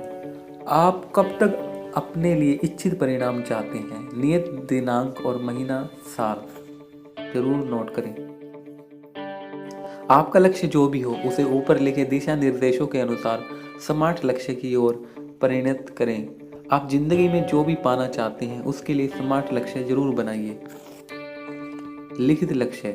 Speaker 1: आप कब तक अपने लिए इच्छित परिणाम चाहते हैं। नियत दिनांक और महीना, साल जरूर नोट करें। आपका लक्ष्य जो भी हो उसे ऊपर लिखे दिशा निर्देशों के अनुसार स्मार्ट लक्ष्य की ओर परिणत करें। आप जिंदगी में जो भी पाना चाहते हैं उसके लिए स्मार्ट लक्ष्य जरूर बनाइए। लिखित लक्ष्य,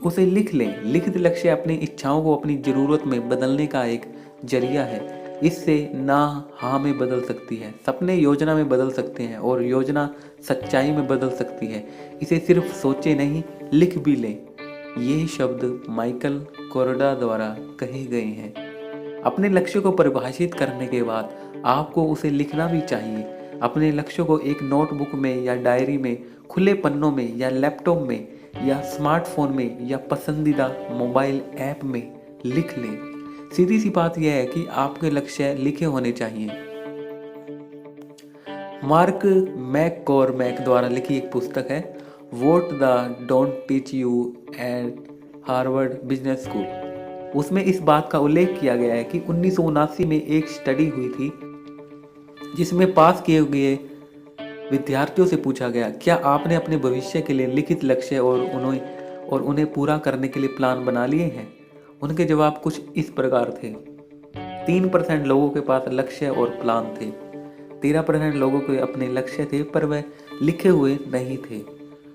Speaker 1: उसे लिख लें। लिखित लक्ष्य अपनी इच्छाओं को अपनी ज़रूरत में बदलने का एक जरिया है। इससे ना हाँ में बदल सकती है, सपने योजना में बदल सकते हैं और योजना सच्चाई में बदल सकती है। इसे सिर्फ सोचे नहीं, लिख भी लें। ये शब्द माइकल कोर्डा द्वारा कहे गए हैं। अपने लक्ष्य को परिभाषित करने के बाद आपको उसे लिखना भी चाहिए। अपने लक्ष्य को एक नोटबुक में या डायरी में, खुले पन्नों में या लैपटॉप में या स्मार्टफोन में या पसंदीदा मोबाइल ऐप में लिख लें। सीधी सी बात यह है कि आपके लक्ष्य लिखे होने चाहिए। मार्क मैककॉर्मैक द्वारा लिखी एक पुस्तक है what the don't teach you eight Harvard business school. उसमें इस बात का उल्लेख किया गया है कि 1979 में एक स्टडी हुई थी जिसमें पास किए गए विद्यार्थियों से पूछा गया, क्या आपने अपने भविष्य के लिए लिखित लक्ष्य और उन्हें पूरा करने के लिए प्लान बना लिए हैं? उनके जवाब कुछ इस प्रकार थे। 3% लोगों के पास लक्ष्य और प्लान थे। 13% लोगों के अपने लक्ष्य थे पर वह लिखे हुए नहीं थे।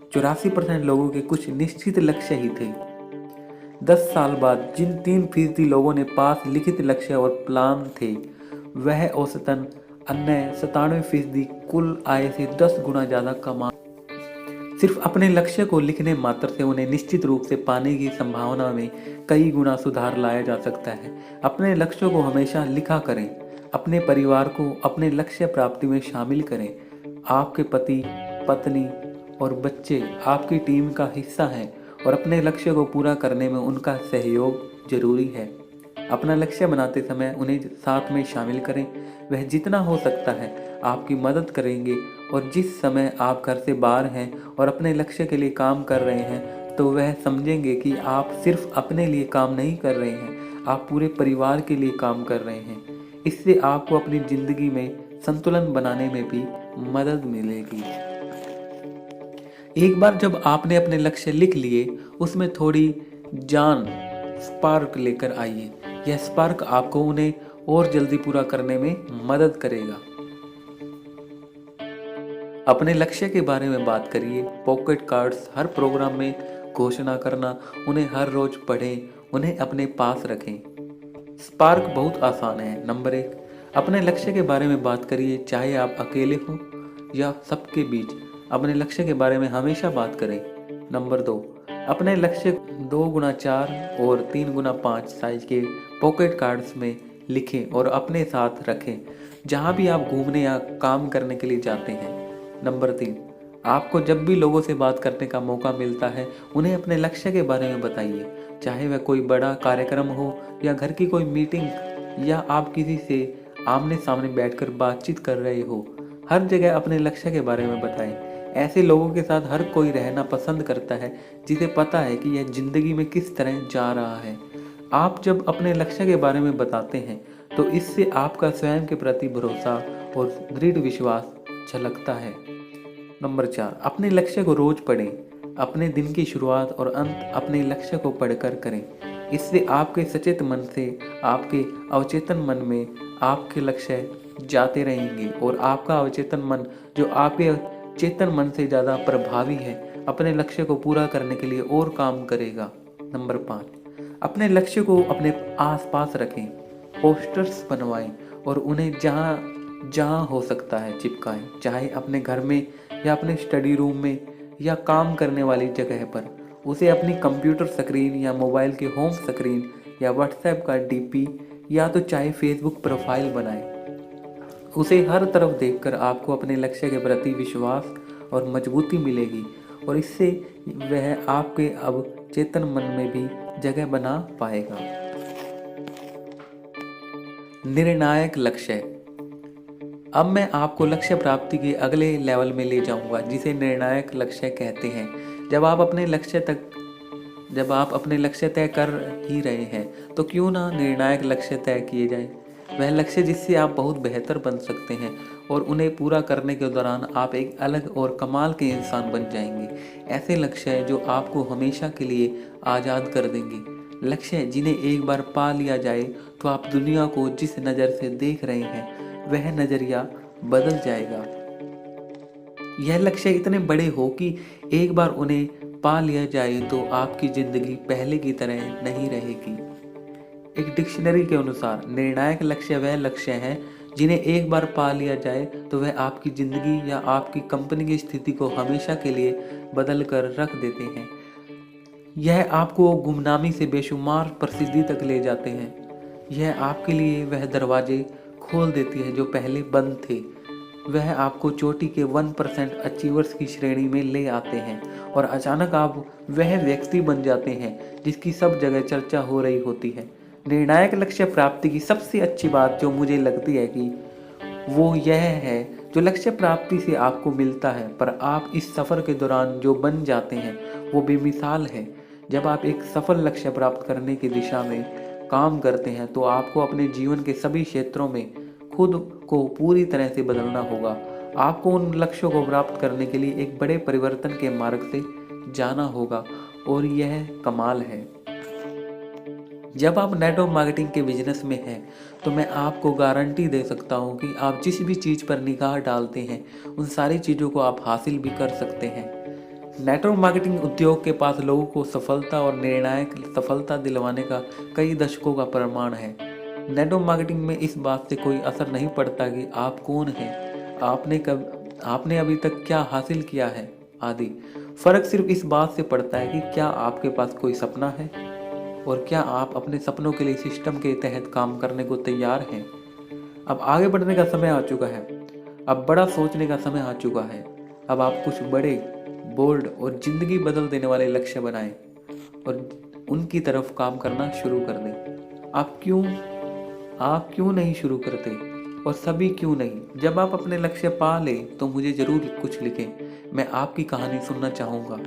Speaker 1: 84% लोगों के कुछ निश्चित लक्ष्य ही थे। 10 साल बाद जिन 3% लोगों ने पास लिखित लक्ष्य और प्लान थे, वह औसतन अन्य 97% कुल आय से 10 गुना ज्यादा कमा। सिर्फ अपने लक्ष्य को लिखने मात्र से उन्हें निश्चित रूप से पाने की संभावना में कई गुना सुधार लाया जा सकता है। अपने लक्ष्यों को हमेशा लिखा करें। अपने परिवार को अपने लक्ष्य प्राप्ति में शामिल करें। आपके पति, पत्नी और बच्चे आपकी टीम का हिस्सा हैं और अपने लक्ष्य को पूरा करने में उनका सहयोग जरूरी है। अपना लक्ष्य बनाते समय उन्हें साथ में शामिल करें। वह जितना हो सकता है आपकी मदद करेंगे और जिस समय आप घर से बाहर हैं और अपने लक्ष्य के लिए काम कर रहे हैं तो वह समझेंगे कि आप सिर्फ अपने लिए काम नहीं कर रहे हैं, आप पूरे परिवार के लिए काम कर रहे हैं। इससे आपको अपनी जिंदगी में संतुलन बनाने में भी मदद मिलेगी। एक बार जब आपने अपने लक्ष्य लिख लिए, उसमें थोड़ी जान स्पार्क लेकर आइए। यह स्पार्क आपको उन्हें और जल्दी पूरा करने में मदद करेगा। अपने लक्ष्य के बारे में बात करिए। पॉकेट कार्ड्स हर प्रोग्राम में घोषणा करना, उन्हें हर रोज पढ़ें, उन्हें अपने पास रखें। स्पार्क बहुत आसान है। नंबर 1, अपने लक्ष्य के बारे में बात करिए, चाहे आप अकेले हो या सबके बीच। अपने लक्ष्य के बारे में हमेशा बात करें। नंबर 2, अपने लक्ष्य 2x4 और 3x5 साइज के पॉकेट कार्ड्स में लिखें और अपने साथ रखें जहां भी आप घूमने या काम करने के लिए जाते हैं। नंबर 3, आपको जब भी लोगों से बात करने का मौका मिलता है उन्हें अपने लक्ष्य के बारे में बताइए, चाहे वह कोई बड़ा कार्यक्रम हो या घर की कोई मीटिंग या आप किसी से आमने सामने बैठकर बातचीत कर रहे हो। हर जगह अपने लक्ष्य के बारे में बताएं। ऐसे लोगों के साथ हर कोई रहना पसंद करता है जिसे पता है कि यह जिंदगी में किस तरह जा रहा है। आप जब अपने लक्ष्य के बारे में बताते हैं तो इससे आपका स्वयं के प्रति भरोसा और दृढ़ विश्वास झलकता है। नंबर 4, अपने लक्ष्य को रोज पढ़ें। अपने दिन की शुरुआत और अंत अपने लक्ष्य को पढ़कर करें। इससे आपके सचेत मन से आपके अवचेतन मन में आपके लक्ष्य जाते रहेंगे और आपका अवचेतन मन, जो आपके चेतन मन से ज़्यादा प्रभावी है, अपने लक्ष्य को पूरा करने के लिए और काम करेगा। नंबर 5, अपने लक्ष्य को अपने आसपास रखें। पोस्टर्स बनवाएं और उन्हें जहाँ हो सकता है चिपकाएं, चाहे अपने घर में या अपने स्टडी रूम में या काम करने वाली जगह पर। उसे अपनी कंप्यूटर स्क्रीन या मोबाइल के होम स्क्रीन या व्हाट्सएप का डीपी या तो चाहे फेसबुक प्रोफाइल बनाएं। उसे हर तरफ देखकर आपको अपने लक्ष्य के प्रति विश्वास और मजबूती मिलेगी और इससे वह आपके अब चेतन मन में भी जगह बना पाएगा। निर्णायक लक्ष्य। अब मैं आपको लक्ष्य प्राप्ति के अगले लेवल में ले जाऊंगा जिसे निर्णायक लक्ष्य कहते हैं। जब आप अपने लक्ष्य तय कर ही रहे हैं तो क्यों ना निर्णायक लक्ष्य तय किए जाएं। वह लक्ष्य जिससे आप बहुत बेहतर बन सकते हैं और उन्हें पूरा करने के दौरान आप एक अलग और कमाल के इंसान बन जाएंगे। ऐसे लक्ष्य हैं जो आपको हमेशा के लिए आज़ाद कर देंगे। लक्ष्य जिन्हें एक बार पा लिया जाए तो आप दुनिया को जिस नज़र से देख रहे हैं वह नज़रिया बदल जाएगा। यह लक्ष्य इतने बड़े हो कि एक बार उन्हें पा लिया जाए तो आपकी ज़िंदगी पहले की तरह नहीं रहेगी। एक डिक्शनरी के अनुसार निर्णायक लक्ष्य वह लक्ष्य हैं जिन्हें एक बार पा लिया जाए तो वह आपकी ज़िंदगी या आपकी कंपनी की स्थिति को हमेशा के लिए बदल कर रख देते हैं। यह आपको गुमनामी से बेशुमार प्रसिद्धि तक ले जाते हैं। यह आपके लिए वह दरवाजे खोल देती है जो पहले बंद थे। वह आपको चोटी के 1% अचीवर्स की श्रेणी में ले आते हैं और अचानक आप वह व्यक्ति बन जाते हैं जिसकी सब जगह चर्चा हो रही होती है। निर्णायक लक्ष्य प्राप्ति की सबसे अच्छी बात जो मुझे लगती है कि वो यह है जो लक्ष्य प्राप्ति से आपको मिलता है पर आप इस सफ़र के दौरान जो बन जाते हैं वो बेमिसाल है। जब आप एक सफल लक्ष्य प्राप्त करने की दिशा में काम करते हैं तो आपको अपने जीवन के सभी क्षेत्रों में खुद को पूरी तरह से बदलना होगा। आपको उन लक्ष्यों को प्राप्त करने के लिए एक बड़े परिवर्तन के मार्ग से जाना होगा और यह कमाल है। जब आप नेटवर्क मार्केटिंग के बिजनेस में हैं तो मैं आपको गारंटी दे सकता हूं कि आप जिस भी चीज़ पर निगाह डालते हैं उन सारी चीज़ों को आप हासिल भी कर सकते हैं। नेटवर्क मार्केटिंग उद्योग के पास लोगों को सफलता और निर्णायक सफलता दिलवाने का कई दशकों का प्रमाण है। नेटवर्क मार्केटिंग में इस बात से कोई असर नहीं पड़ता कि आप कौन हैं, आपने अभी तक क्या हासिल किया है आदि। फर्क सिर्फ इस बात से पड़ता है कि क्या आपके पास कोई सपना है और क्या आप अपने सपनों के लिए सिस्टम के तहत काम करने को तैयार हैं। अब आगे बढ़ने का समय आ चुका है। अब बड़ा सोचने का समय आ चुका है। अब आप कुछ बड़े, बोल्ड और जिंदगी बदल देने वाले लक्ष्य बनाएं और उनकी तरफ काम करना शुरू कर दें। आप क्यों नहीं शुरू करते और सभी क्यों नहीं? जब आप अपने लक्ष्य पा लें तो मुझे जरूर कुछ लिखें। मैं आपकी कहानी सुनना चाहूँगा।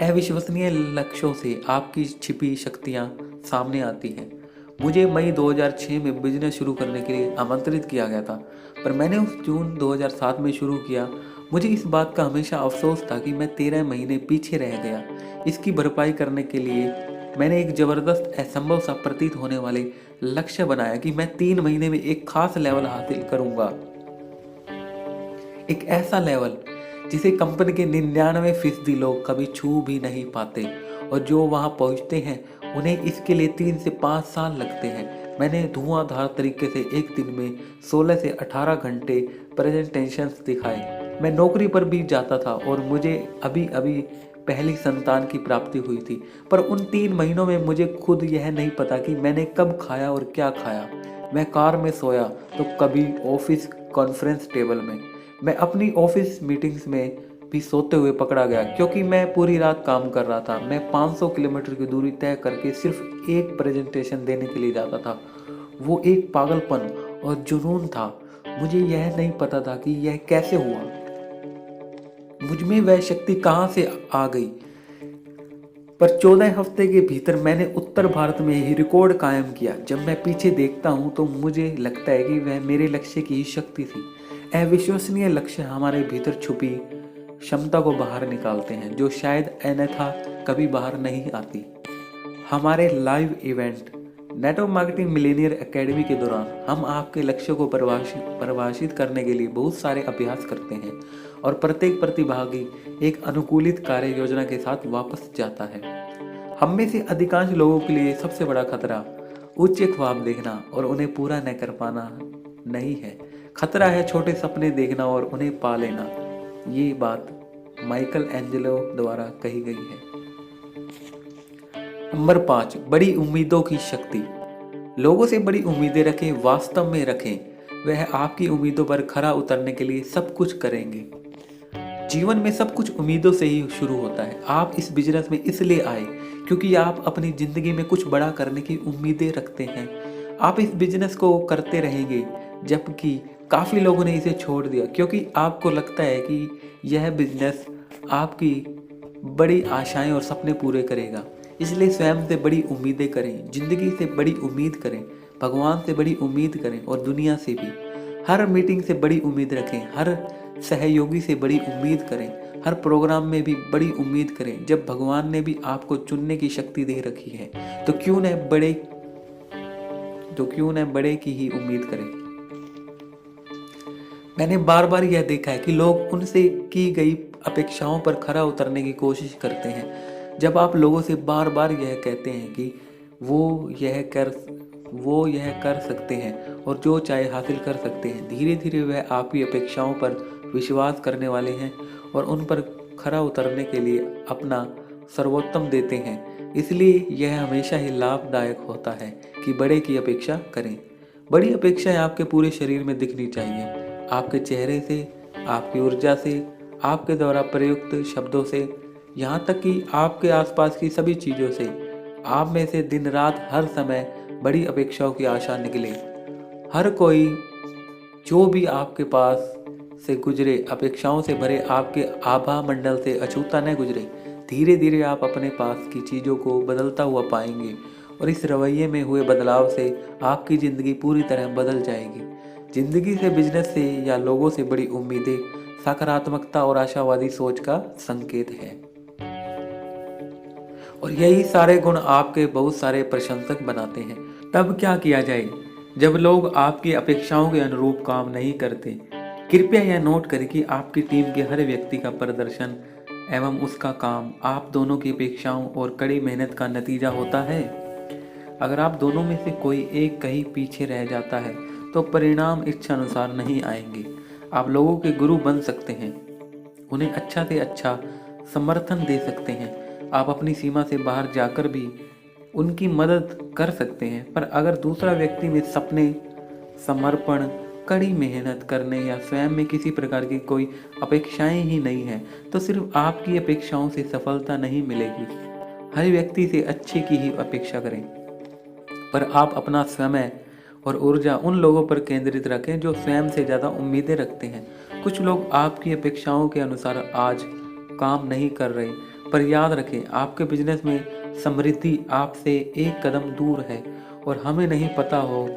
Speaker 1: अविश्वसनीय लक्ष्यों से आपकी छिपी शक्तियाँ सामने आती हैं। मुझे मई 2006 में बिजनेस शुरू करने के लिए आमंत्रित किया गया था पर मैंने उस जून 2007 में शुरू किया। मुझे इस बात का हमेशा अफसोस था कि मैं 13 महीने पीछे रह गया। इसकी भरपाई करने के लिए मैंने एक ज़बरदस्त असंभव सा प्रतीत होने वाले लक्ष्य बनाया कि मैं 3 महीने में एक खास लेवल हासिल करूंगा। एक ऐसा लेवल जिसे कंपनी के 99% लोग कभी छू भी नहीं पाते और जो वहां पहुंचते हैं उन्हें इसके लिए 3 से 5 साल लगते हैं। मैंने धुआंधार तरीके से एक दिन में 16 से 18 घंटे प्रेजेंटेशंस दिखाए। मैं नौकरी पर भी जाता था और मुझे अभी अभी पहली संतान की प्राप्ति हुई थी पर उन 3 महीनों में मुझे खुद यह नहीं पता कि मैंने कब खाया और क्या खाया। मैं कार में सोया तो कभी ऑफिस कॉन्फ्रेंस टेबल में। मैं अपनी ऑफिस मीटिंग्स में भी सोते हुए पकड़ा गया क्योंकि मैं पूरी रात काम कर रहा था। मैं 500 किलोमीटर की दूरी तय करके सिर्फ एक प्रेजेंटेशन देने के लिए जाता था। वो एक पागलपन और जुनून था। मुझे यह नहीं पता था कि यह कैसे हुआ, मुझमें वह शक्ति कहाँ से आ गई। पर 14 हफ्ते के भीतर मैंने उत्तर भारत में ही रिकॉर्ड कायम किया। जब मैं पीछे देखता हूँ तो मुझे लगता है कि वह मेरे लक्ष्य की ही शक्ति थी। अविश्वसनीय लक्ष्य हमारे भीतर छुपी क्षमता को बाहर निकालते हैं जो शायद अन्यथा कभी बाहर नहीं आती। हमारे live event network marketing Millionaire academy के दौरान हम आपके लक्ष्य को परिभाषित करने के लिए बहुत सारे अभ्यास करते हैं और प्रत्येक प्रतिभागी एक अनुकूलित कार्य योजना के साथ वापस जाता है। हम में से अधिकांश लोगों के लिए सबसे बड़ा खतरा उच्च ख्वाब देखना और उन्हें पूरा न कर पाना नहीं है। खतरा है छोटे सपने देखना और उन्हें पा लेना। ये बात माइकल एंजेलो द्वारा कही गई है। नंबर 5, बड़ी उम्मीदों की शक्ति। लोगों से बड़ी उम्मीदें रखें, वास्तव में रखें। वह आपकी उम्मीदों पर खरा उतरने के लिए सब कुछ करेंगे। जीवन में सब कुछ उम्मीदों से ही शुरू होता है। आप इस बिजनेस में इसलिए आए क्योंकि आप अपनी जिंदगी में कुछ बड़ा करने की उम्मीदें रखते हैं। आप इस बिजनेस को करते रहेंगे जबकि काफ़ी लोगों ने इसे छोड़ दिया क्योंकि आपको लगता है कि यह बिजनेस आपकी बड़ी आशाएं और सपने पूरे करेगा। इसलिए स्वयं से बड़ी उम्मीदें करें, जिंदगी से बड़ी उम्मीद करें, भगवान से बड़ी उम्मीद करें और दुनिया से भी। हर मीटिंग से बड़ी उम्मीद रखें, हर सहयोगी से बड़ी उम्मीद करें, हर प्रोग्राम में भी बड़ी उम्मीद करें। जब भगवान ने भी आपको चुनने की शक्ति दे रखी है तो क्यों न तो क्यों न बड़े की ही उम्मीद करें। मैंने बार बार यह देखा है कि लोग उनसे की गई अपेक्षाओं पर खरा उतरने की कोशिश करते हैं। जब आप लोगों से बार बार यह कहते हैं कि वो यह कर सकते हैं और जो चाहे हासिल कर सकते हैं, धीरे धीरे वह आपकी अपेक्षाओं पर विश्वास करने वाले हैं और उन पर खरा उतरने के लिए अपना सर्वोत्तम देते हैं। इसलिए यह हमेशा ही लाभदायक होता है कि बड़े की अपेक्षा करें। बड़ी अपेक्षाएं आपके पूरे शरीर में दिखनी चाहिए, आपके चेहरे से, आपकी ऊर्जा से, आपके द्वारा प्रयुक्त शब्दों से, यहाँ तक कि आपके आसपास की सभी चीज़ों से। आप में से दिन रात हर समय बड़ी अपेक्षाओं की आशा निकले। हर कोई जो भी आपके पास से गुजरे, अपेक्षाओं से भरे आपके आभा मंडल से अछूता न गुजरे। धीरे धीरे आप अपने पास की चीज़ों को बदलता हुआ पाएंगे और इस रवैये में हुए बदलाव से आपकी ज़िंदगी पूरी तरह बदल जाएगी। जिंदगी से, बिजनेस से या लोगों से बड़ी उम्मीदें सकारात्मकता और आशावादी सोच का संकेत है। और यही सारे गुण आपके बहुत सारे प्रशंसक बनाते हैं। तब क्या किया जाए जब लोग आपकी अपेक्षाओं के अनुरूप काम नहीं करते? कृपया यह नोट करें कि आपकी टीम के हर व्यक्ति का प्रदर्शन एवं उसका काम आप दोनों की अपेक्षाओं और कड़ी मेहनत का नतीजा होता है। अगर आप दोनों में से कोई एक कहीं पीछे रह जाता है तो परिणाम इच्छा अनुसार नहीं आएंगे। आप लोगों के गुरु बन सकते हैं, उन्हें अच्छा से अच्छा समर्थन दे सकते हैं, आप अपनी सीमा से बाहर जाकर भी उनकी मदद कर सकते हैं। पर अगर दूसरा व्यक्ति में सपने, समर्पण, कड़ी मेहनत करने या स्वयं में किसी प्रकार की कोई अपेक्षाएं ही नहीं है तो सिर्फ आपकी अपेक्षाओं से सफलता नहीं मिलेगी। हर व्यक्ति से अच्छे की ही अपेक्षा करें, पर आप अपना समय और ऊर्जा उन लोगों पर केंद्रित रखें जो स्वयं से ज़्यादा उम्मीदें रखते हैं। कुछ लोग आपकी अपेक्षाओं के अनुसार आज काम नहीं कर रहे, पर याद रखें आपके बिजनेस में समृद्धि आपसे एक कदम दूर है और हमें नहीं पता हो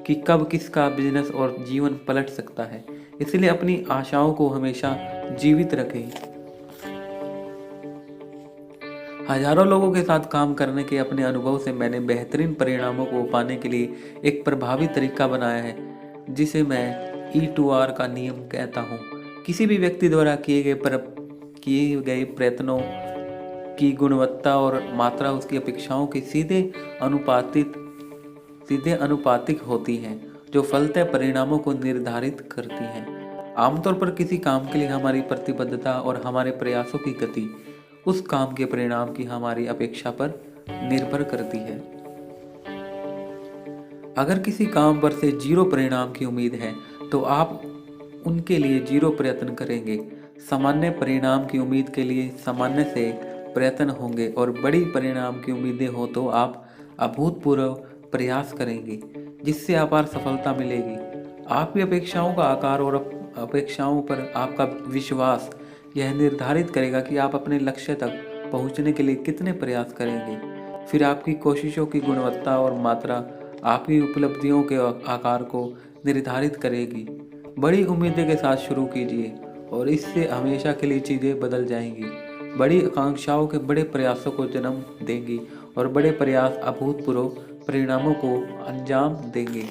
Speaker 1: कि कब किसका बिजनेस और जीवन पलट सकता है। इसलिए अपनी आशाओं को हमेशा जीवित रखें। हजारों लोगों के साथ काम करने के अपने अनुभव से मैंने बेहतरीन परिणामों को पाने के लिए एक प्रभावी तरीका बनाया है, जिसे मैं E2R का नियम कहता हूँ। किसी भी व्यक्ति द्वारा किए गए प्रयत्नों की गुणवत्ता और मात्रा उसकी अपेक्षाओं के सीधे अनुपातिक होती हैं, जो फलतः परिणामों को निर्धारित करती हैं। आमतौर पर किसी काम के लिए हमारी प्रतिबद्धता और हमारे प्रयासों की गति उस काम के परिणाम की हमारी अपेक्षा पर निर्भर करती है। अगर किसी काम पर से 0 परिणाम की उम्मीद है तो आप उनके लिए 0 प्रयत्न करेंगे। सामान्य परिणाम की उम्मीद के लिए सामान्य से प्रयत्न होंगे और बड़ी परिणाम की उम्मीदें हो तो आप अभूतपूर्व प्रयास करेंगे, जिससे अपार सफलता मिलेगी। आपकी अपेक्षाओं का आकार और अपेक्षाओं पर आपका विश्वास यह निर्धारित करेगा कि आप अपने लक्ष्य तक पहुंचने के लिए कितने प्रयास करेंगे। फिर आपकी कोशिशों की गुणवत्ता और मात्रा आपकी उपलब्धियों के आकार को निर्धारित करेगी। बड़ी उम्मीदें के साथ शुरू कीजिए और इससे हमेशा के लिए चीज़ें बदल जाएंगी। बड़ी आकांक्षाओं के बड़े प्रयासों को जन्म देंगी और बड़े प्रयास अभूतपूर्व परिणामों को अंजाम देंगे।